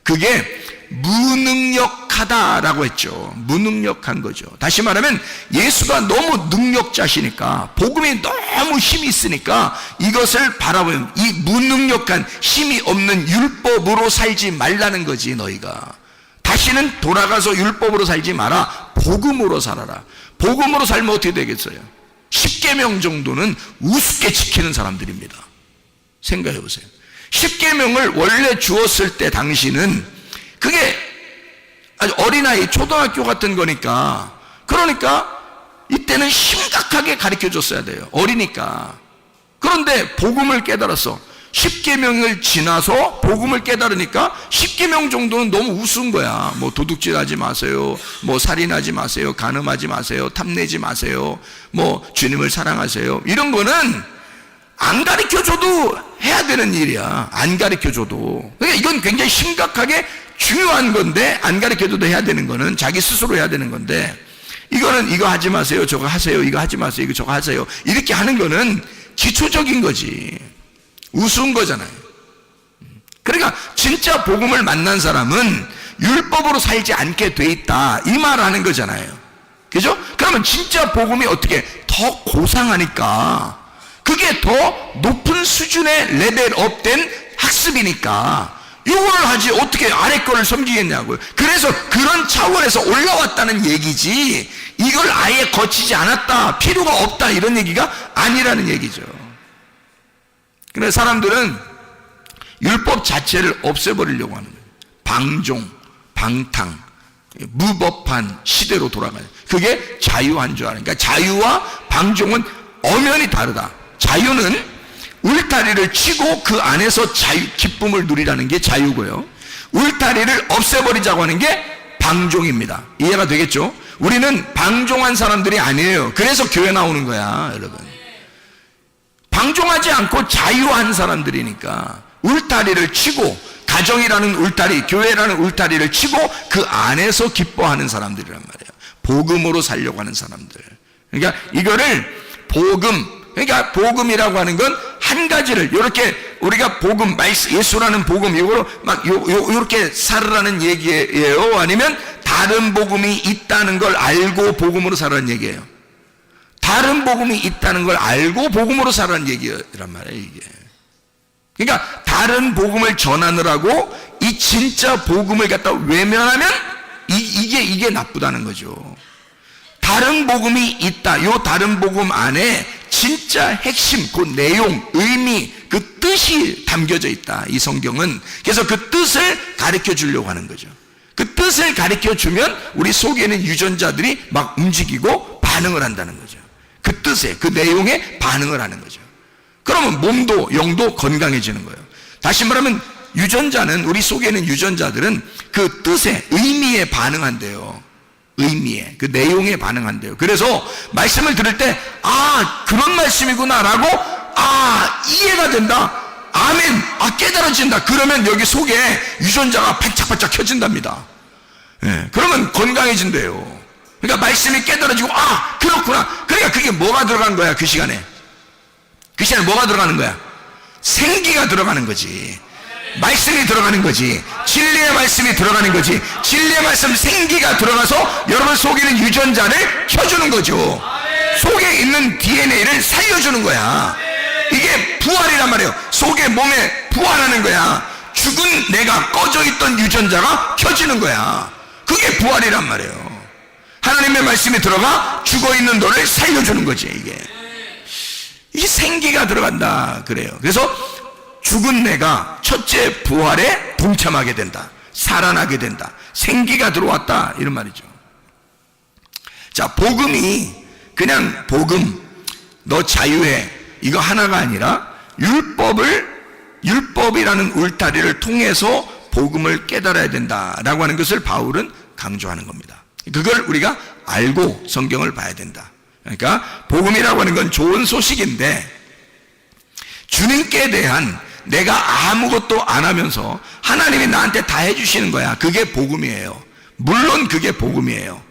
그게 무능력하다라고 했죠. 무능력한 거죠. 다시 말하면 예수가 너무 능력자시니까, 복음이 너무 힘이 있으니까 이것을 바라보면 이 무능력한 힘이 없는 율법으로 살지 말라는 거지. 너희가 다시는 돌아가서 율법으로 살지 마라. 복음으로 살아라. 복음으로 살면 어떻게 되겠어요? 10계명 정도는 우습게 지키는 사람들입니다. 생각해 보세요. 10계명을 원래 주었을 때 당시는 그게 아주 어린아이 초등학교 같은 거니까, 그러니까 이때는 심각하게 가르쳐 줬어야 돼요. 어리니까. 그런데 복음을 깨달았어. 10계명을 지나서 복음을 깨달으니까 10계명 정도는 너무 우스운 거야. 도둑질하지 마세요, 살인하지 마세요, 간음하지 마세요, 탐내지 마세요, 주님을 사랑하세요, 이런 거는 안 가르쳐줘도 해야 되는 일이야. 안 가르쳐줘도. 그러니까 이건 굉장히 심각하게 중요한 건데, 안 가르쳐줘도 해야 되는 거는 자기 스스로 해야 되는 건데, 이거는 이거 하지 마세요, 저거 하세요, 이거 하지 마세요, 이거 저거 하세요, 이렇게 하는 거는 기초적인 거지. 우스운 거잖아요. 그러니까 진짜 복음을 만난 사람은 율법으로 살지 않게 돼 있다, 이 말을 하는 거잖아요. 그죠? 그러면 진짜 복음이 어떻게 더 고상하니까, 그게 더 높은 수준의 레벨업된 학습이니까 이걸 하지 어떻게 아래 거를 섬기겠냐고요. 그래서 그런 차원에서 올라왔다는 얘기지, 이걸 아예 거치지 않았다, 필요가 없다, 이런 얘기가 아니라는 얘기죠. 그래서 사람들은 율법 자체를 없애버리려고 하는 거예요. 방종, 방탕, 무법한 시대로 돌아가요. 그게 자유한 줄 아는. 그러니까 자유와 방종은 엄연히 다르다. 자유는 울타리를 치고 그 안에서 기쁨을 누리라는 게 자유고요, 울타리를 없애버리자고 하는 게 방종입니다. 이해가 되겠죠? 우리는 방종한 사람들이 아니에요. 그래서 교회 나오는 거야, 여러분. 방종하지 않고 자유한 사람들이니까 울타리를 치고, 가정이라는 울타리, 교회라는 울타리를 치고 그 안에서 기뻐하는 사람들이란 말이에요. 복음으로 살려고 하는 사람들. 그러니까 이거를 그러니까 복음이라고 하는 건 한 가지를, 이렇게 우리가 복음, 예수라는 복음, 이거로 막 요렇게 살으라는 얘기예요? 아니면 다른 복음이 있다는 걸 알고 복음으로 살라는 얘기예요? 다른 복음이 있다는 걸 알고 복음으로 살라는 얘기란 말이에요, 이게. 그러니까 다른 복음을 전하느라고 이 진짜 복음을 갖다 외면하면 이게 나쁘다는 거죠. 다른 복음이 있다. 요 다른 복음 안에 진짜 핵심, 그 내용, 의미, 그 뜻이 담겨져 있다, 이 성경은. 그래서 그 뜻을 가르쳐 주려고 하는 거죠. 그 뜻을 가르쳐 주면 우리 속에 있는 유전자들이 막 움직이고 반응을 한다는 거죠. 그 뜻에, 그 내용에 반응을 하는 거죠. 그러면 몸도 영도 건강해지는 거예요. 다시 말하면 유전자는, 우리 속에 있는 유전자들은 그 뜻에, 의미에 반응한대요. 의미에, 그 내용에 반응한대요. 그래서 말씀을 들을 때 그런 말씀이구나 라고 이해가 된다, 아멘, 깨달아진다, 그러면 여기 속에 유전자가 반짝반짝 켜진답니다. 그러면 건강해진대요. 그러니까 말씀이 깨달아지고 그렇구나. 그러니까 그게 뭐가 들어간 거야? 그 시간에 뭐가 들어가는 거야? 생기가 들어가는 거지. 말씀이 들어가는 거지. 진리의 말씀이 들어가는 거지. 진리의 말씀, 생기가 들어가서 여러분 속에 있는 유전자를 켜주는 거죠. 속에 있는 DNA를 살려주는 거야. 이게 부활이란 말이에요. 속에, 몸에 부활하는 거야. 죽은 내가, 꺼져 있던 유전자가 켜지는 거야. 그게 부활이란 말이에요. 하나님의 말씀이 들어가 죽어 있는 너를 살려주는 거지. 이게 생기가 들어간다 그래요. 그래서 죽은 내가 첫째 부활에 동참하게 된다, 살아나게 된다, 생기가 들어왔다, 이런 말이죠. 자, 복음이 그냥 복음, 너 자유해, 이거 하나가 아니라 율법이라는 울타리를 통해서 복음을 깨달아야 된다라고 하는 것을 바울은 강조하는 겁니다. 그걸 우리가 알고 성경을 봐야 된다. 그러니까 복음이라고 하는 건 좋은 소식인데, 주님께 대한 내가 아무것도 안 하면서 하나님이 나한테 다 해주시는 거야, 그게 복음이에요. 물론 그게 복음이에요.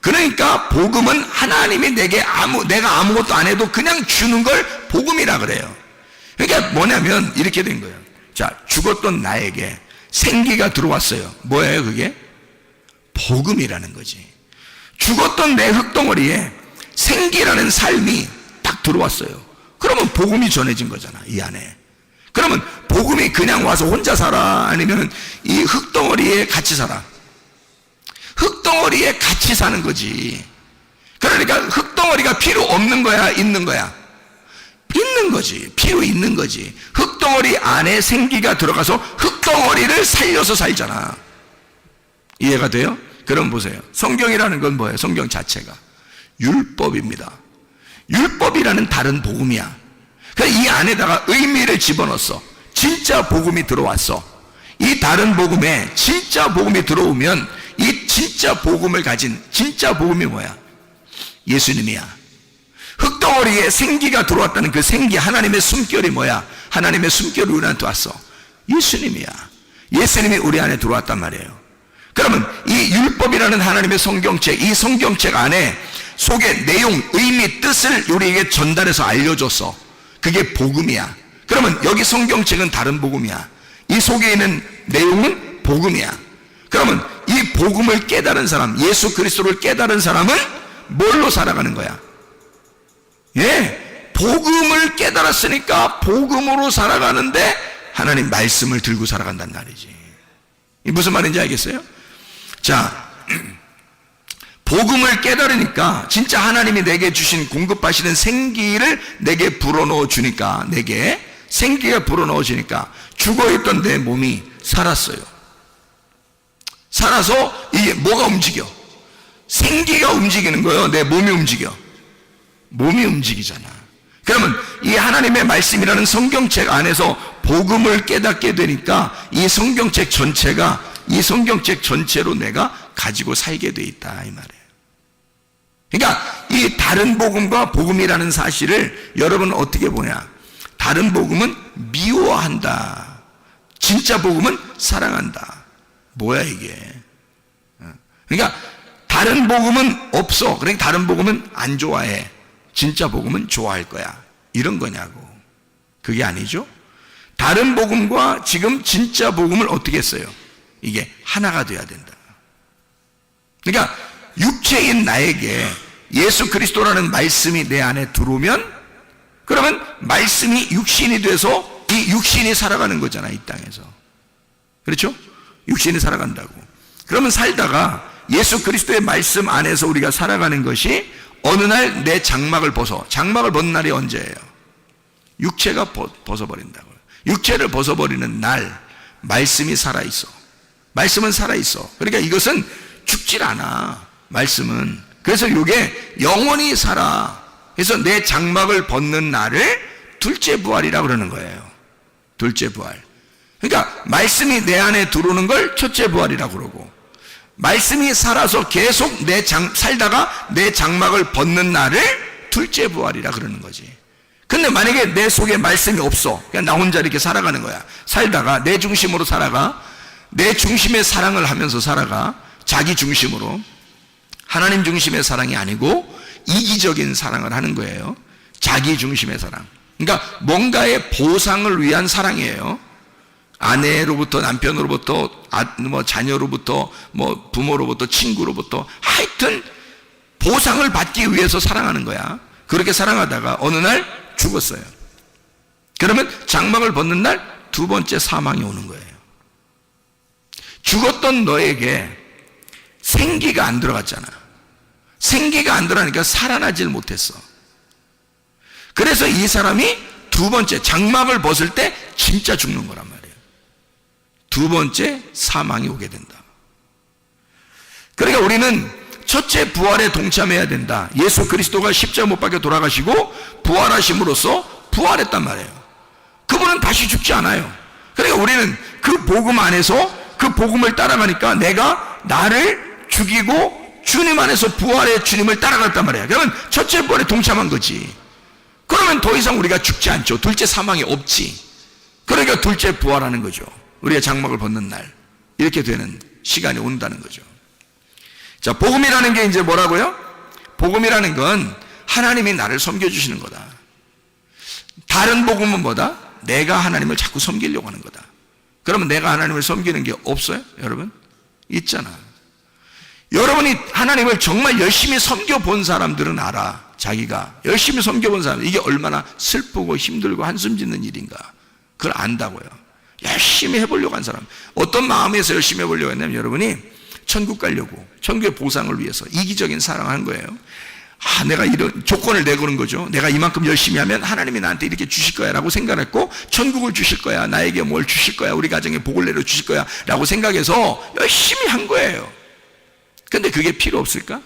그러니까 복음은 하나님이 내가 아무것도 안 해도 그냥 주는 걸 복음이라 그래요. 그러니까 뭐냐면 이렇게 된 거예요. 자, 죽었던 나에게 생기가 들어왔어요. 뭐예요 그게? 복음이라는 거지. 죽었던 내 흙덩어리에 생기라는 삶이 딱 들어왔어요. 그러면 복음이 전해진 거잖아, 이 안에. 그러면 복음이 그냥 와서 혼자 살아? 아니면 이 흙덩어리에 같이 살아? 흙덩어리에 같이 사는 거지. 그러니까 흙덩어리가 필요 없는 거야, 있는 거야? 있는 거지. 필요 있는 거지. 흙덩어리 안에 생기가 들어가서 흙덩어리를 살려서 살잖아. 이해가 돼요? 그럼 보세요. 성경이라는 건 뭐예요? 성경 자체가 율법입니다. 율법이라는 다른 복음이야. 그래서 이 안에다가 의미를 집어넣었어. 진짜 복음이 들어왔어. 이 다른 복음에 진짜 복음이 들어오면 이 진짜 복음을 가진 진짜 복음이 뭐야? 예수님이야. 흙덩어리에 생기가 들어왔다는 그 생기, 하나님의 숨결이 뭐야? 하나님의 숨결이 우리한테 왔어. 예수님이야. 예수님이 우리 안에 들어왔단 말이에요. 그러면 이 율법이라는 하나님의 성경책, 이 성경책 안에 속에 내용, 의미, 뜻을 우리에게 전달해서 알려줬어. 그게 복음이야. 그러면 여기 성경책은 다른 복음이야. 이 속에 있는 내용은 복음이야. 그러면 이 복음을 깨달은 사람, 예수 그리스도를 깨달은 사람은 뭘로 살아가는 거야? 복음을 깨달았으니까 복음으로 살아가는데 하나님 말씀을 들고 살아간단 말이지. 이 무슨 말인지 알겠어요? 자, 복음을 깨달으니까 진짜 하나님이 내게 주신 공급하시는 생기를 내게 불어넣어 주니까, 내게 생기가 불어넣어 주니까 죽어있던 내 몸이 살았어요. 살아서 이게 뭐가 움직여? 생기가 움직이는 거예요. 내 몸이 움직여. 몸이 움직이잖아. 그러면 이 하나님의 말씀이라는 성경책 안에서 복음을 깨닫게 되니까 이 성경책 전체가 이 성경책 전체로 내가 가지고 살게 돼 있다 이 말이에요. 그러니까 이 다른 복음과 복음이라는 사실을 여러분은 어떻게 보냐? 다른 복음은 미워한다. 진짜 복음은 사랑한다. 뭐야 이게? 그러니까 다른 복음은 없어. 그러니까 다른 복음은 안 좋아해. 진짜 복음은 좋아할 거야. 이런 거냐고. 그게 아니죠. 다른 복음과 지금 진짜 복음을 어떻게 했어요? 이게 하나가 돼야 된다. 그러니까 육체인 나에게 예수 그리스도라는 말씀이 내 안에 들어오면 그러면 말씀이 육신이 돼서 이 육신이 살아가는 거잖아, 이 땅에서. 그렇죠? 육신이 살아간다고. 그러면 살다가 예수 그리스도의 말씀 안에서 우리가 살아가는 것이 어느 날 내 장막을 장막을 벗는 날이 언제예요? 육체가 벗어버린다고요. 육체를 벗어버리는 날 말씀이 살아있어. 말씀은 살아있어. 그러니까 이것은 죽질 않아. 말씀은. 그래서 이게 영원히 살아. 그래서 내 장막을 벗는 날을 둘째 부활이라고 그러는 거예요. 둘째 부활. 그러니까 말씀이 내 안에 들어오는 걸 첫째 부활이라고 그러고, 말씀이 살아서 계속 살다가 내 장막을 벗는 날을 둘째 부활이라 그러는 거지. 근데 만약에 내 속에 말씀이 없어. 그냥 나 혼자 이렇게 살아가는 거야. 살다가 내 중심으로 살아가. 내 중심의 사랑을 하면서 살아가. 자기 중심으로. 하나님 중심의 사랑이 아니고 이기적인 사랑을 하는 거예요. 자기 중심의 사랑. 그러니까 뭔가의 보상을 위한 사랑이에요. 아내로부터, 남편으로부터, 자녀로부터, 부모로부터, 친구로부터, 하여튼 보상을 받기 위해서 사랑하는 거야. 그렇게 사랑하다가 어느 날 죽었어요. 그러면 장막을 벗는 날 두 번째 사망이 오는 거예요. 죽었던 너에게 생기가 안 들어갔잖아. 생기가 안 들어가니까 살아나질 못했어. 그래서 이 사람이 두 번째 장막을 벗을 때 진짜 죽는 거란 말이에요. 두 번째 사망이 오게 된다. 그러니까 우리는 첫째 부활에 동참해야 된다. 예수 그리스도가 십자가 못 박혀 돌아가시고 부활하심으로써 부활했단 말이에요. 그분은 다시 죽지 않아요. 그러니까 우리는 그 복음 안에서 그 복음을 따라가니까 내가 나를 죽이고 주님 안에서 부활의 주님을 따라갔단 말이에요. 그러면 첫째 부활에 동참한 거지. 그러면 더 이상 우리가 죽지 않죠. 둘째 사망이 없지. 그러니까 둘째 부활하는 거죠. 우리가 장막을 벗는 날 이렇게 되는 시간이 온다는 거죠. 자, 복음이라는 게 이제 뭐라고요? 복음이라는 건 하나님이 나를 섬겨주시는 거다. 다른 복음은 뭐다? 내가 하나님을 자꾸 섬기려고 하는 거다. 그러면 내가 하나님을 섬기는 게 없어요? 여러분? 있잖아. 여러분이 하나님을 정말 열심히 섬겨본 사람들은 알아. 자기가 열심히 섬겨본 사람, 이게 얼마나 슬프고 힘들고 한숨 짓는 일인가. 그걸 안다고요. 열심히 해보려고 한 사람. 어떤 마음에서 열심히 해보려고 했냐면 여러분이 천국 가려고, 천국의 보상을 위해서 이기적인 사랑을 한 거예요. 내가 이런 조건을 내거는 거죠. 내가 이만큼 열심히 하면 하나님이 나한테 이렇게 주실 거야 라고 생각했고, 천국을 주실 거야, 나에게 뭘 주실 거야, 우리 가정에 복을 내려 주실 거야 라고 생각해서 열심히 한 거예요. 근데 그게 필요 없을까?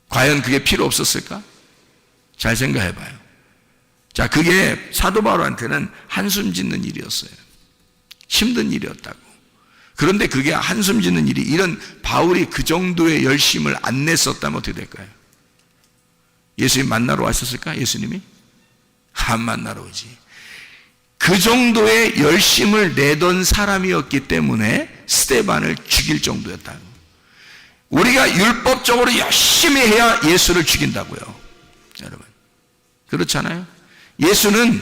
과연 그게 필요 없었을까? 잘 생각해 봐요. 자, 그게 사도 바울한테는 한숨 짓는 일이었어요. 힘든 일이었다고. 그런데 그게 한숨 짓는 일이, 이런 바울이 그 정도의 열심을 안 냈었다면 어떻게 될까요? 예수님 만나러 왔었을까? 예수님이? 안 만나러 오지. 그 정도의 열심을 내던 사람이었기 때문에 스데반을 죽일 정도였다고. 우리가 율법적으로 열심히 해야 예수를 죽인다고요. 여러분, 그렇잖아요. 예수는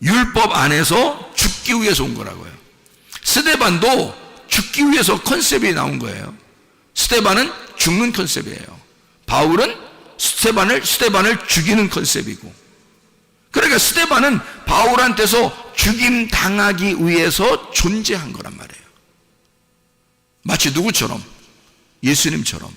율법 안에서 죽기 위해서 온 거라고요. 스데반도 죽기 위해서 컨셉이 나온 거예요. 스데반은 죽는 컨셉이에요. 바울은 스데반을 죽이는 컨셉이고. 그러니까 스데반은 바울한테서 죽임 당하기 위해서 존재한 거란 말이에요. 마치 누구처럼? 예수님처럼.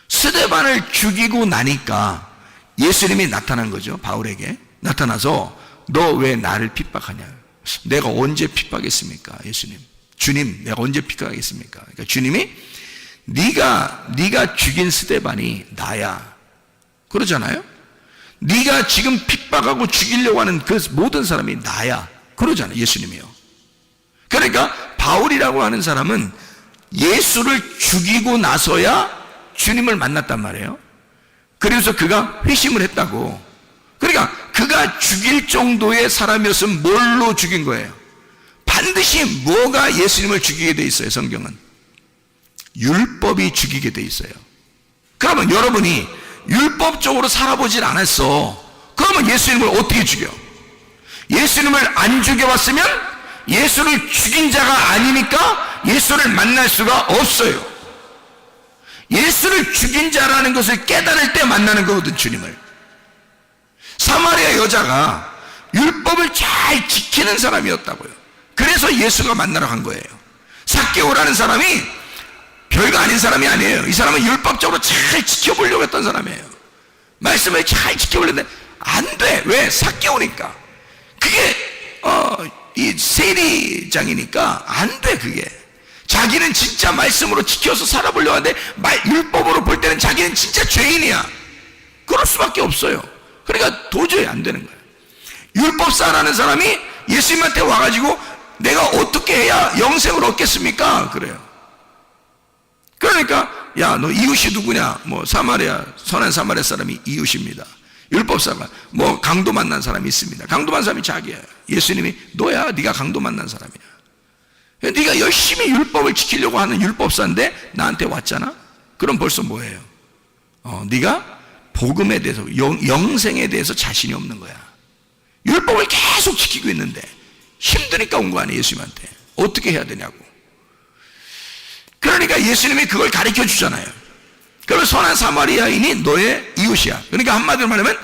스데반을 죽이고 나니까 예수님이 나타난 거죠. 바울에게 나타나서 너 왜 나를 핍박하냐? 내가 언제 핍박했습니까? 예수님, 주님, 내가 언제 핍박하겠습니까? 그러니까 주님이 네가 죽인 스데반이 나야. 그러잖아요. 네가 지금 핍박하고 죽이려고 하는 그 모든 사람이 나야. 그러잖아요. 예수님이요. 그러니까 바울이라고 하는 사람은 예수를 죽이고 나서야 주님을 만났단 말이에요. 그래서 그가 회심을 했다고. 그러니까 그가 죽일 정도의 사람이었으면 뭘로 죽인 거예요? 반드시 뭐가 예수님을 죽이게 돼 있어요. 성경은 율법이 죽이게 돼 있어요. 그러면 여러분이 율법적으로 살아보질 않았어. 그러면 예수님을 어떻게 죽여? 예수님을 안 죽여봤으면 예수를 죽인 자가 아니니까 예수를 만날 수가 없어요. 예수를 죽인 자라는 것을 깨달을 때 만나는 거거든, 주님을. 사마리아 여자가 율법을 잘 지키는 사람이었다고요. 그래서 예수가 만나러 간 거예요. 삭개오라는 사람이 별거 아닌 사람이 아니에요. 이 사람은 율법적으로 잘 지켜보려고 했던 사람이에요. 말씀을 잘 지켜보려는데 안 돼. 왜? 삭개오니까. 그게 이 세리장이니까 안 돼. 그게 자기는 진짜 말씀으로 지켜서 살아보려고 하는데 율법으로 볼 때는 자기는 진짜 죄인이야. 그럴 수밖에 없어요. 그러니까 도저히 안 되는 거예요. 율법사라는 사람이 예수님한테 와가지고 내가 어떻게 해야 영생을 얻겠습니까? 그래요. 그러니까 야, 너 이웃이 누구냐? 뭐 사마리아, 선한 사마리아 사람이 이웃입니다. 율법사가 뭐 강도 만난 사람이 있습니다. 강도 만난 사람이 자기야. 예수님이 너야, 네가 강도 만난 사람이야. 네가 열심히 율법을 지키려고 하는 율법사인데 나한테 왔잖아? 그럼 벌써 뭐예요? 네가 복음에 대해서, 영생에 대해서 자신이 없는 거야. 율법을 계속 지키고 있는데 힘드니까 온 거 아니에요. 예수님한테 어떻게 해야 되냐고. 그러니까 예수님이 그걸 가르쳐 주잖아요. 그러면 선한 사마리아인이 너의 이웃이야. 그러니까 한마디로 말하면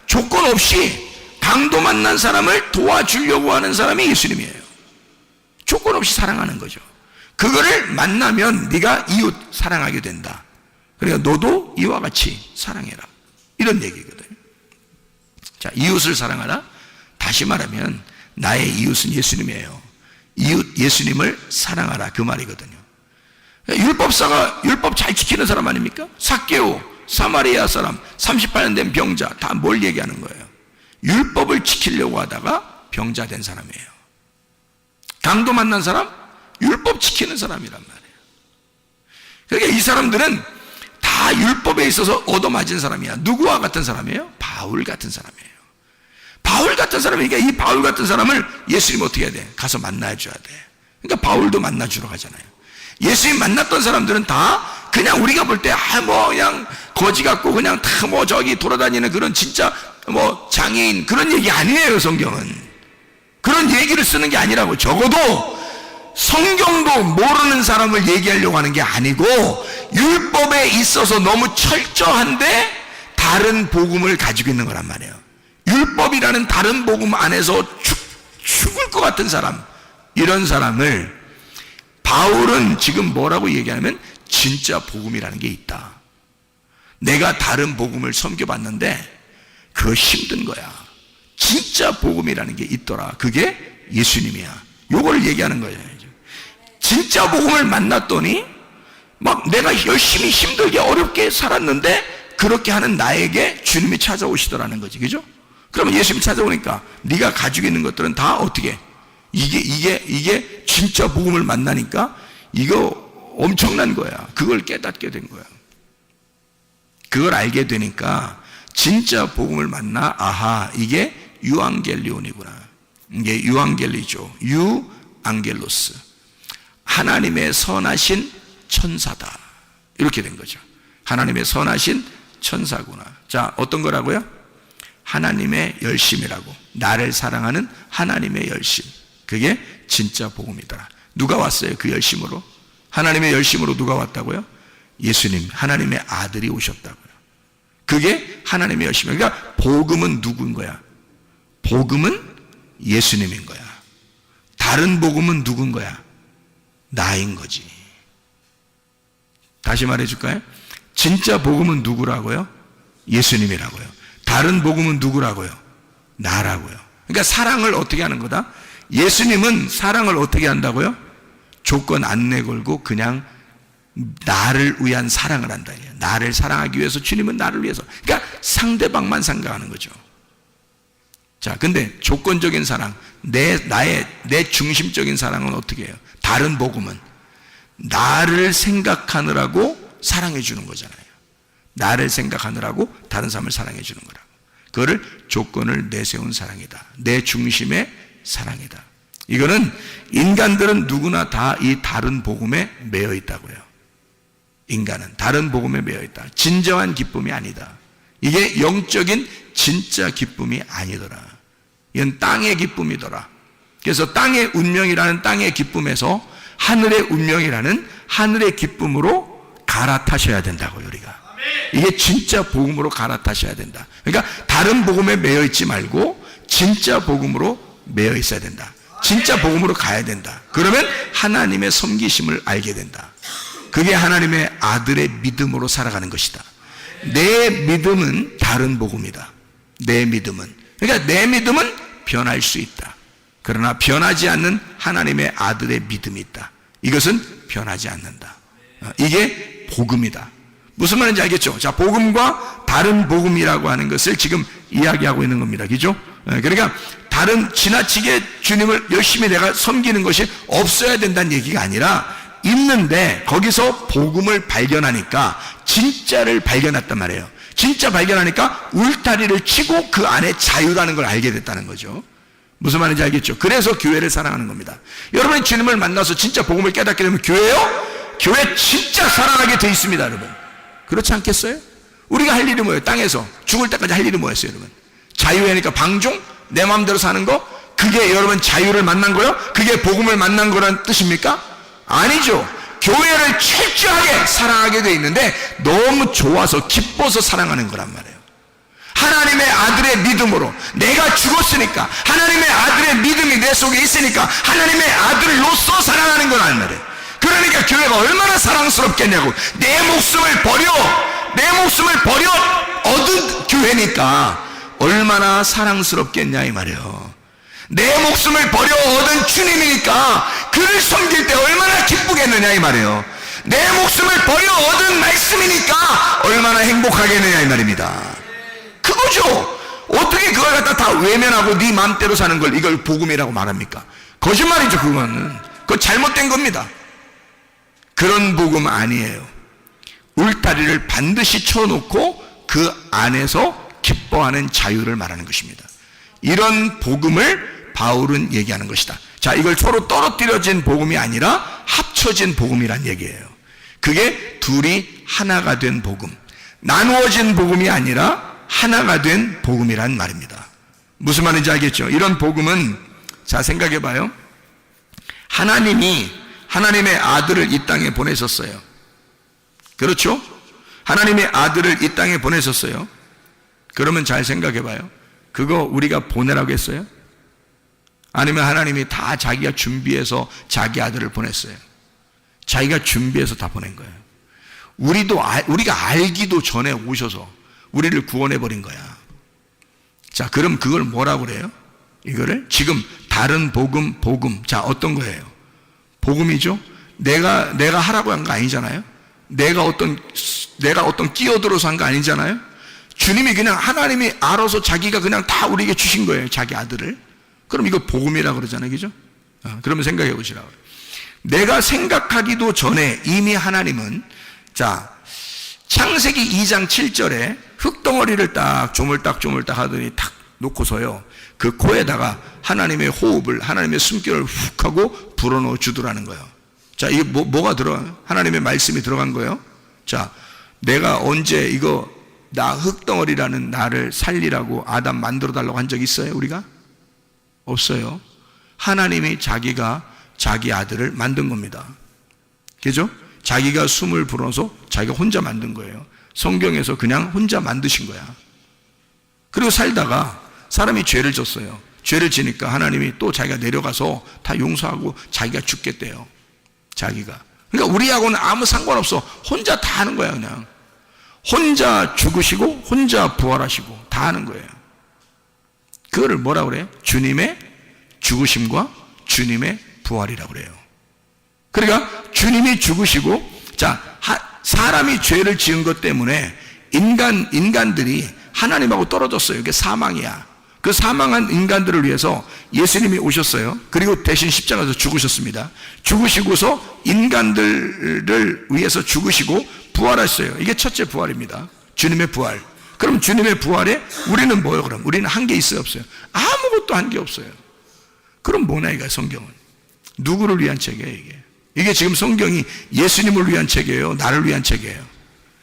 조건 없이 강도 만난 사람을 도와주려고 하는 사람이 예수님이에요. 조건 없이 사랑하는 거죠. 그거를 만나면 네가 이웃 사랑하게 된다. 그러니까 너도 이와 같이 사랑해라. 이런 얘기거든요. 자, 이웃을 사랑하라. 다시 말하면 나의 이웃은 예수님이에요. 이웃 예수님을 사랑하라. 그 말이거든요. 율법사가 율법 잘 지키는 사람 아닙니까? 삭개오, 사마리아 사람, 38년 된 병자, 다 뭘 얘기하는 거예요? 율법을 지키려고 하다가 병자 된 사람이에요. 강도 만난 사람? 율법 지키는 사람이란 말이에요. 그러니까 이 사람들은 다 율법에 있어서 얻어맞은 사람이야. 누구와 같은 사람이에요? 바울 같은 사람이에요. 바울 같은 사람이니까 이 바울 같은 사람을 예수님 어떻게 해야 돼? 가서 만나줘야 돼. 그러니까 바울도 만나주러 가잖아요. 예수님 만났던 사람들은 다 그냥 우리가 볼 때 뭐 그냥 거지 같고 그냥 다 뭐 저기 돌아다니는 그런 진짜 뭐 장애인 그런 얘기 아니에요. 성경은 그런 얘기를 쓰는 게 아니라고. 적어도 성경도 모르는 사람을 얘기하려고 하는 게 아니고 율법에 있어서 너무 철저한데 다른 복음을 가지고 있는 거란 말이에요. 율법이라는 다른 복음 안에서 죽을 것 같은 사람, 이런 사람을 바울은 지금 뭐라고 얘기하냐면 진짜 복음이라는 게 있다. 내가 다른 복음을 섬겨봤는데 그거 힘든 거야. 진짜 복음이라는 게 있더라. 그게 예수님이야. 요걸 얘기하는 거예요. 진짜 복음을 만났더니 막 내가 열심히 힘들게 어렵게 살았는데 그렇게 하는 나에게 주님이 찾아오시더라는 거지. 그죠? 그러면 예수님이 찾아오니까 네가 가지고 있는 것들은 다 어떻게 이게 진짜 복음을 만나니까 이거 엄청난 거야. 그걸 깨닫게 된 거야. 그걸 알게 되니까 진짜 복음을 만나 아하 이게 유앙겔리온이구나. 이게 유앙겔리죠. 유앙겔로스. 하나님의 선하신 천사다. 이렇게 된 거죠. 하나님의 선하신 천사구나. 자, 어떤 거라고요? 하나님의 열심이라고. 나를 사랑하는 하나님의 열심. 그게 진짜 복음이다. 누가 왔어요? 그 열심으로? 하나님의 열심으로 누가 왔다고요? 예수님, 하나님의 아들이 오셨다고요. 그게 하나님의 열심이에요. 그러니까 복음은 누구인 거야? 복음은 예수님인 거야. 다른 복음은 누군 거야? 나인 거지. 다시 말해줄까요? 진짜 복음은 누구라고요? 예수님이라고요. 다른 복음은 누구라고요? 나라고요. 그러니까 사랑을 어떻게 하는 거다? 예수님은 사랑을 어떻게 한다고요? 조건 안 내걸고 그냥 나를 위한 사랑을 한다. 나를 사랑하기 위해서 주님은 나를 위해서. 그러니까 상대방만 생각하는 거죠. 자, 근데 조건적인 사랑, 내 중심적인 사랑은 어떻게 해요? 다른 복음은 나를 생각하느라고 사랑해 주는 거잖아요. 나를 생각하느라고 다른 사람을 사랑해 주는 거라고. 그거를 조건을 내세운 사랑이다. 내 중심의 사랑이다. 이거는 인간들은 누구나 다 이 다른 복음에 매여 있다고요. 인간은 다른 복음에 매여 있다. 진정한 기쁨이 아니다. 이게 영적인 진짜 기쁨이 아니더라. 이건 땅의 기쁨이더라. 그래서 땅의 운명이라는 땅의 기쁨에서 하늘의 운명이라는 하늘의 기쁨으로 갈아타셔야 된다고요, 우리가. 이게 진짜 복음으로 갈아타셔야 된다. 그러니까 다른 복음에 매여 있지 말고 진짜 복음으로 매여 있어야 된다. 진짜 복음으로 가야 된다. 그러면 하나님의 섬기심을 알게 된다. 그게 하나님의 아들의 믿음으로 살아가는 것이다. 내 믿음은 다른 복음이다. 내 믿음은. 그러니까 내 믿음은 변할 수 있다. 그러나 변하지 않는 하나님의 아들의 믿음이 있다. 이것은 변하지 않는다. 이게 복음이다. 무슨 말인지 알겠죠? 자, 복음과 다른 복음이라고 하는 것을 지금 이야기하고 있는 겁니다. 그죠? 그러니까 다른 지나치게 주님을 열심히 내가 섬기는 것이 없어야 된다는 얘기가 아니라 있는데 거기서 복음을 발견하니까 진짜를 발견했단 말이에요. 진짜 발견하니까 울타리를 치고 그 안에 자유라는 걸 알게 됐다는 거죠. 무슨 말인지 알겠죠? 그래서 교회를 사랑하는 겁니다. 여러분이 주님을 만나서 진짜 복음을 깨닫게 되면 교회요? 교회 진짜 사랑하게 돼 있습니다, 여러분. 그렇지 않겠어요? 우리가 할 일이 뭐예요? 땅에서 죽을 때까지 할 일이 뭐였어요, 여러분? 자유하니까 방종? 내 마음대로 사는 거? 그게 여러분 자유를 만난 거요? 그게 복음을 만난 거란 뜻입니까? 아니죠. 교회를 철저하게 사랑하게 돼 있는데 너무 좋아서 기뻐서 사랑하는 거란 말이에요. 하나님의 아들의 믿음으로 내가 죽었으니까 하나님의 아들의 믿음이 내 속에 있으니까 하나님의 아들로서 사랑하는 거란 말이에요. 그러니까 교회가 얼마나 사랑스럽겠냐고. 내 목숨을 버려 얻은 교회니까 얼마나 사랑스럽겠냐 이 말이에요. 내 목숨을 버려 얻은 주님이니까 그를 섬길 때 얼마나 기쁘겠느냐 이 말이에요. 내 목숨을 버려 얻은 말씀이니까 얼마나 행복하겠느냐 이 말입니다. 그거죠. 어떻게 그걸 갖다 다 외면하고 네 마음대로 사는 걸 이걸 복음이라고 말합니까? 거짓말이죠. 그거 잘못된 겁니다. 그런 복음 아니에요. 울타리를 반드시 쳐놓고 그 안에서 기뻐하는 자유를 말하는 것입니다. 이런 복음을 바울은 얘기하는 것이다. 자, 이걸 서로 떨어뜨려진 복음이 아니라 합쳐진 복음이란 얘기예요. 그게 둘이 하나가 된 복음, 나누어진 복음이 아니라 하나가 된 복음이란 말입니다. 무슨 말인지 알겠죠? 이런 복음은, 자, 생각해 봐요. 하나님이 하나님의 아들을 이 땅에 보내셨어요. 그렇죠? 하나님의 아들을 이 땅에 보내셨어요. 그러면 잘 생각해 봐요. 그거 우리가 보내라고 했어요? 아니면 하나님이 다 자기가 준비해서 자기 아들을 보냈어요? 자기가 준비해서 다 보낸 거예요. 우리가 알기도 전에 오셔서 우리를 구원해 버린 거야. 자, 그럼 그걸 뭐라고 그래요? 이거를 지금 다른 복음. 자, 어떤 거예요? 복음이죠. 내가 하라고 한 거 아니잖아요. 내가 어떤 끼어들어서 한 거 아니잖아요. 주님이 그냥 하나님이 알아서 자기가 그냥 다 우리에게 주신 거예요. 자기 아들을. 그럼 이거 복음이라고 그러잖아요. 그죠? 그러면 생각해 보시라고요. 내가 생각하기도 전에 이미 하나님은, 자, 창세기 2장 7절에 흙덩어리를 딱 조물딱 하더니 탁 놓고서요, 그 코에다가 하나님의 호흡을, 하나님의 숨결을 훅 하고 불어넣어 주더라는 거예요. 자, 이게 뭐가 들어가요? 하나님의 말씀이 들어간 거예요. 자, 내가 언제 이거 나 흙덩어리라는 나를 살리라고 아담 만들어 달라고 한 적 있어요, 우리가? 없어요. 하나님이 자기가 자기 아들을 만든 겁니다. 그죠? 자기가 숨을 불어서 자기가 혼자 만든 거예요. 성경에서 그냥 혼자 만드신 거야. 그리고 살다가 사람이 죄를 졌어요. 죄를 지니까 하나님이 또 자기가 내려가서 다 용서하고 자기가 죽겠대요. 자기가. 그러니까 우리하고는 아무 상관없어. 혼자 다 하는 거야, 그냥. 혼자 죽으시고 혼자 부활하시고 다 하는 거예요. 그거를 뭐라고 그래요? 주님의 죽으심과 주님의 부활이라고 그래요. 그러니까 주님이 죽으시고 자, 사람이 죄를 지은 것 때문에 인간들이 하나님하고 떨어졌어요. 이게 사망이야. 그 사망한 인간들을 위해서 예수님이 오셨어요. 그리고 대신 십자가에서 죽으셨습니다. 죽으시고서 인간들을 위해서 죽으시고 부활하셨어요. 이게 첫째 부활입니다. 주님의 부활. 그럼 주님의 부활에 우리는 뭐예요? 그럼 우리는 한 게 있어요, 없어요? 아무것도 한 게 없어요. 그럼 뭐냐 이거 성경은? 누구를 위한 책이에요 이게? 이게 지금 성경이 예수님을 위한 책이에요, 나를 위한 책이에요?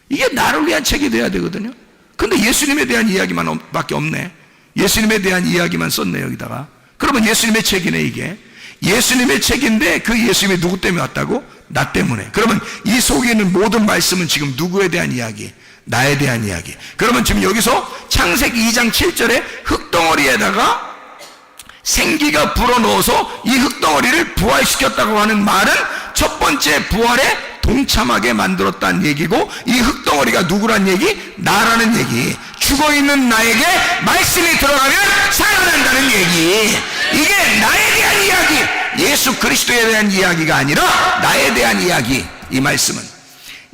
이게 나를 위한 책이 돼야 되거든요. 근데 예수님에 대한 이야기만 밖에 없네. 예수님에 대한 이야기만 썼네 여기다가. 그러면 예수님의 책이네 이게. 예수님의 책인데 그 예수님이 누구 때문에 왔다고? 나 때문에. 그러면 이 속에 있는 모든 말씀은 지금 누구에 대한 이야기? 나에 대한 이야기. 그러면 지금 여기서 창세기 2장 7절에 흙덩어리에다가 생기가 불어넣어서 이 흙덩어리를 부활시켰다고 하는 말은 첫 번째 부활에 동참하게 만들었다는 얘기고, 이 흙덩어리가 누구란 얘기? 나라는 얘기. 죽어있는 나에게 말씀이 들어가면 살아난다는 얘기. 이게 나에 대한 이야기, 예수 그리스도에 대한 이야기가 아니라 나에 대한 이야기. 이 말씀은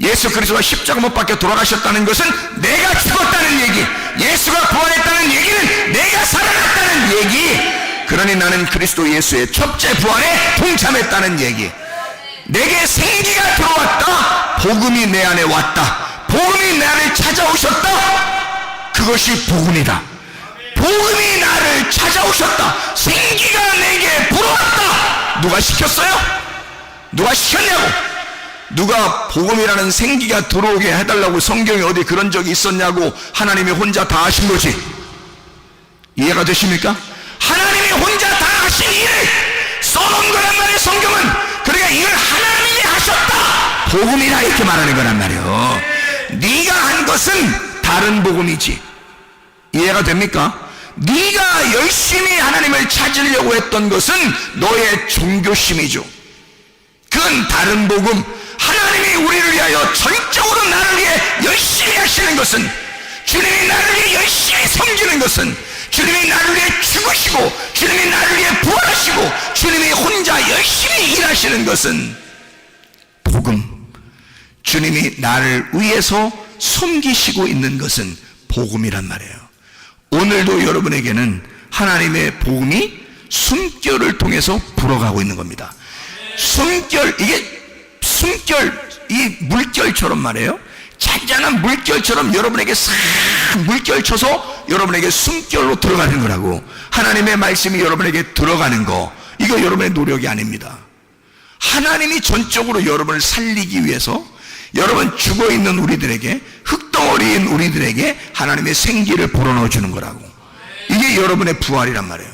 예수 그리스도가 십자가 못 박혀 돌아가셨다는 것은 내가 죽었다는 얘기, 예수가 부활했다는 얘기는 내가 살아났다는 얘기. 그러니 나는 그리스도 예수의 첫째 부활에 동참했다는 얘기. 내게 생기가 들어왔다. 복음이 내 안에 왔다. 복음이 내 안에 찾아오셨다. 그것이 복음이다. 복음이 나를 찾아오셨다. 생기가 내게 불어왔다. 누가 시켰어요? 누가 시켰냐고? 누가 복음이라는 생기가 들어오게 해달라고 성경에 어디 그런 적이 있었냐고? 하나님이 혼자 다 하신 거지. 이해가 되십니까? 하나님이 혼자 다 하신 일을 써놓은 거란 말이에요 성경은. 그러니까 이걸 하나님이 하셨다, 복음이라 이렇게 말하는 거란 말이에요. 네가 한 것은 다른 복음이지. 이해가 됩니까? 네가 열심히 하나님을 찾으려고 했던 것은 너의 종교심이죠. 그건 다른 복음. 하나님이 우리를 위하여 전적으로 나를 위해 열심히 하시는 것은, 주님이 나를 위해 열심히 섬기는 것은, 주님이 나를 위해 죽으시고 주님이 나를 위해 부활하시고 주님이 혼자 열심히 일하시는 것은 복음. 주님이 나를 위해서 섬기시고 있는 것은 복음이란 말이에요. 오늘도 여러분에게는 하나님의 복음이 숨결을 통해서 불어가고 있는 겁니다. 숨결, 이게 숨결, 이 물결처럼 말이에요. 잔잔한 물결처럼 여러분에게 싹 물결 쳐서 여러분에게 숨결로 들어가는 거라고. 하나님의 말씀이 여러분에게 들어가는 거, 이거 여러분의 노력이 아닙니다. 하나님이 전적으로 여러분을 살리기 위해서 여러분 죽어있는 우리들에게, 흙덩어리인 우리들에게 하나님의 생기를 불어넣어 주는 거라고. 이게 여러분의 부활이란 말이에요.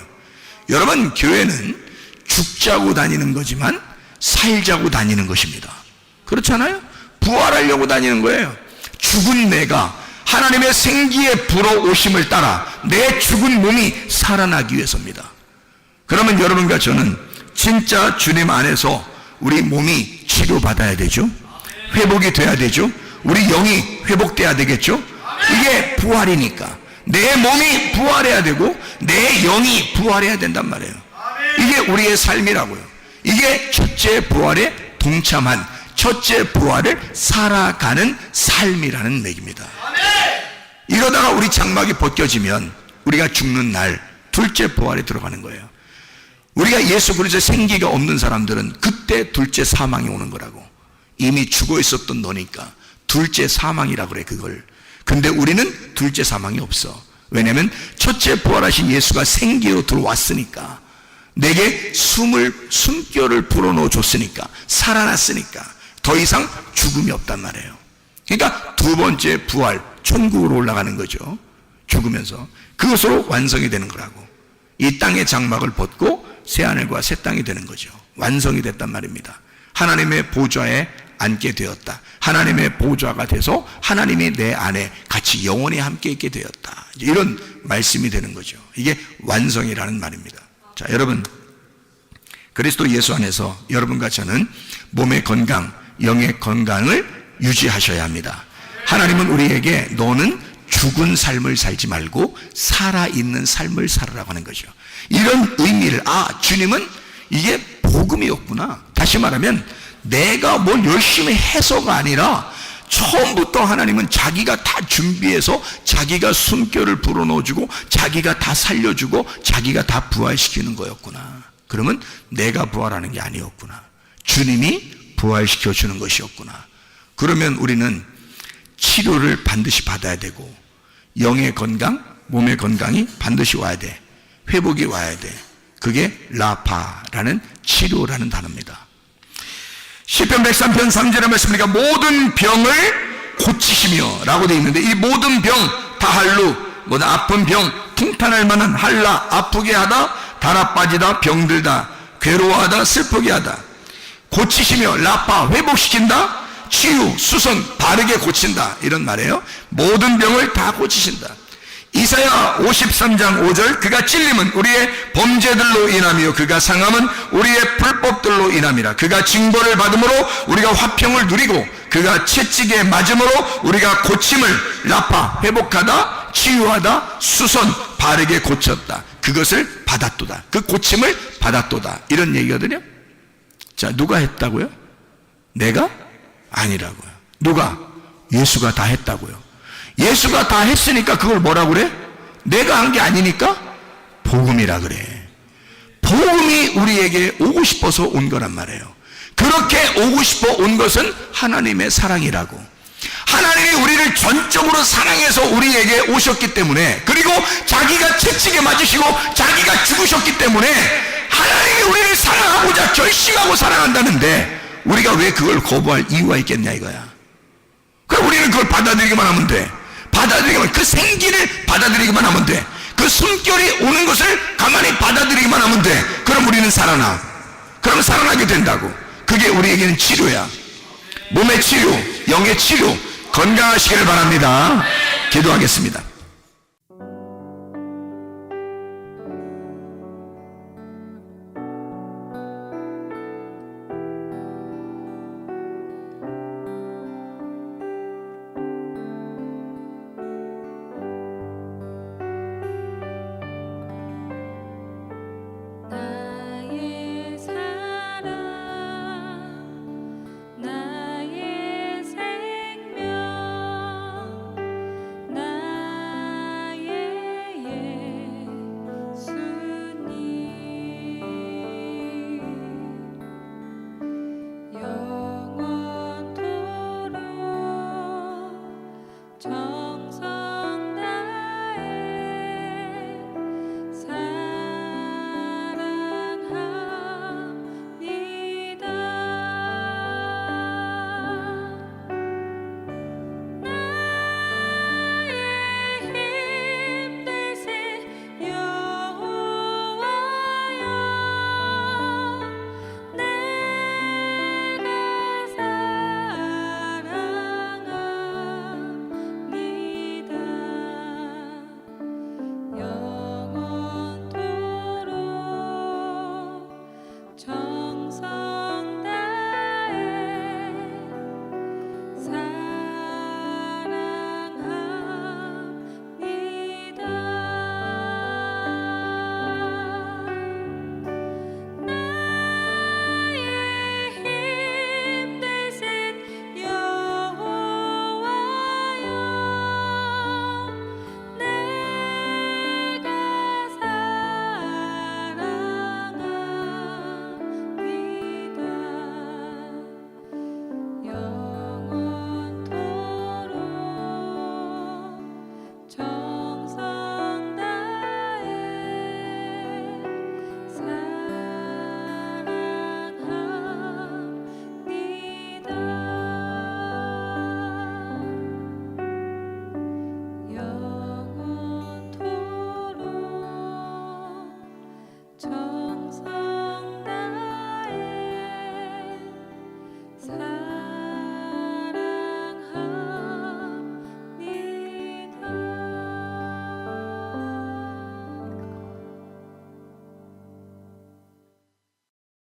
여러분, 교회는 죽자고 다니는 거지만 살자고 다니는 것입니다. 그렇잖아요? 부활하려고 다니는 거예요. 죽은 내가 하나님의 생기에 불어오심을 따라 내 죽은 몸이 살아나기 위해서입니다. 그러면 여러분과 저는 진짜 주님 안에서 우리 몸이 치료받아야 되죠. 회복이 돼야 되죠. 우리 영이 회복돼야 되겠죠. 이게 부활이니까 내 몸이 부활해야 되고 내 영이 부활해야 된단 말이에요. 이게 우리의 삶이라고요. 이게 첫째 부활에 동참한, 첫째 부활을 살아가는 삶이라는 얘기입니다. 이러다가 우리 장막이 벗겨지면 우리가 죽는 날 둘째 부활에 들어가는 거예요. 우리가 예수 그리스도의 생기가 없는 사람들은 그때 둘째 사망이 오는 거라고. 이미 죽어 있었던 너니까 둘째 사망이라 그래 그걸. 근데 우리는 둘째 사망이 없어. 왜냐하면 첫째 부활하신 예수가 생기로 들어왔으니까, 내게 숨결을 불어넣어 줬으니까, 살아났으니까 더 이상 죽음이 없단 말이에요. 그러니까 두 번째 부활, 천국으로 올라가는 거죠. 죽으면서 그것으로 완성이 되는 거라고. 이 땅의 장막을 벗고 새하늘과 새 땅이 되는 거죠. 완성이 됐단 말입니다. 하나님의 보좌에 앉게 되었다. 하나님의 보좌가 돼서 하나님이 내 안에 같이 영원히 함께 있게 되었다. 이런 말씀이 되는 거죠. 이게 완성이라는 말입니다. 자, 여러분, 그리스도 예수 안에서 여러분과 저는 몸의 건강, 영의 건강을 유지하셔야 합니다. 하나님은 우리에게 너는 죽은 삶을 살지 말고 살아있는 삶을 살으라고 하는 거죠. 이런 의미를, 주님은 이게 복음이었구나. 다시 말하면 내가 뭘 열심히 해서가 아니라 처음부터 하나님은 자기가 다 준비해서 자기가 숨결을 불어넣어주고 자기가 다 살려주고 자기가 다 부활시키는 거였구나. 그러면 내가 부활하는 게 아니었구나. 주님이 부활시켜주는 것이었구나. 그러면 우리는 치료를 반드시 받아야 되고 영의 건강, 몸의 건강이 반드시 와야 돼. 회복이 와야 돼. 그게 라파라는 치료라는 단어입니다. 시편 103편 3절의 말씀이니까 모든 병을 고치시며 라고 되어 있는데, 이 모든 병, 다할루, 모든 아픈 병, 통탄할 만한 한라, 아프게 하다, 달아 빠지다, 병들다, 괴로워하다, 슬프게 하다, 고치시며 라파, 회복시킨다, 치유, 수선, 바르게 고친다, 이런 말이에요. 모든 병을 다 고치신다. 이사야 53장 5절, 그가 찔림은 우리의 범죄들로 인하며 그가 상함은 우리의 불법들로 인함이라. 그가 징벌을 받음으로 우리가 화평을 누리고 그가 채찍에 맞음으로 우리가 고침을, 라파, 회복하다, 치유하다, 수선, 바르게 고쳤다. 그것을 받았도다. 그 고침을 받았도다. 이런 얘기거든요. 자, 누가 했다고요? 내가? 아니라고요. 누가? 예수가 다 했다고요. 예수가 다 했으니까 그걸 뭐라 그래? 내가 한 게 아니니까 복음이라 그래. 복음이 우리에게 오고 싶어서 온 거란 말이에요. 그렇게 오고 싶어 온 것은 하나님의 사랑이라고. 하나님이 우리를 전적으로 사랑해서 우리에게 오셨기 때문에, 그리고 자기가 채찍에 맞으시고 자기가 죽으셨기 때문에 하나님이 우리를 사랑하고자 결심하고 사랑한다는데 우리가 왜 그걸 거부할 이유가 있겠냐 이거야. 그럼 우리는 그걸 받아들이기만 하면 돼. 받아들이기만, 그 생기를 받아들이기만 하면 돼. 그 숨결이 오는 것을 가만히 받아들이기만 하면 돼. 그럼 우리는 살아나. 그럼 살아나게 된다고. 그게 우리에게는 치료야. 몸의 치료, 영의 치료, 건강하시기를 바랍니다. 기도하겠습니다.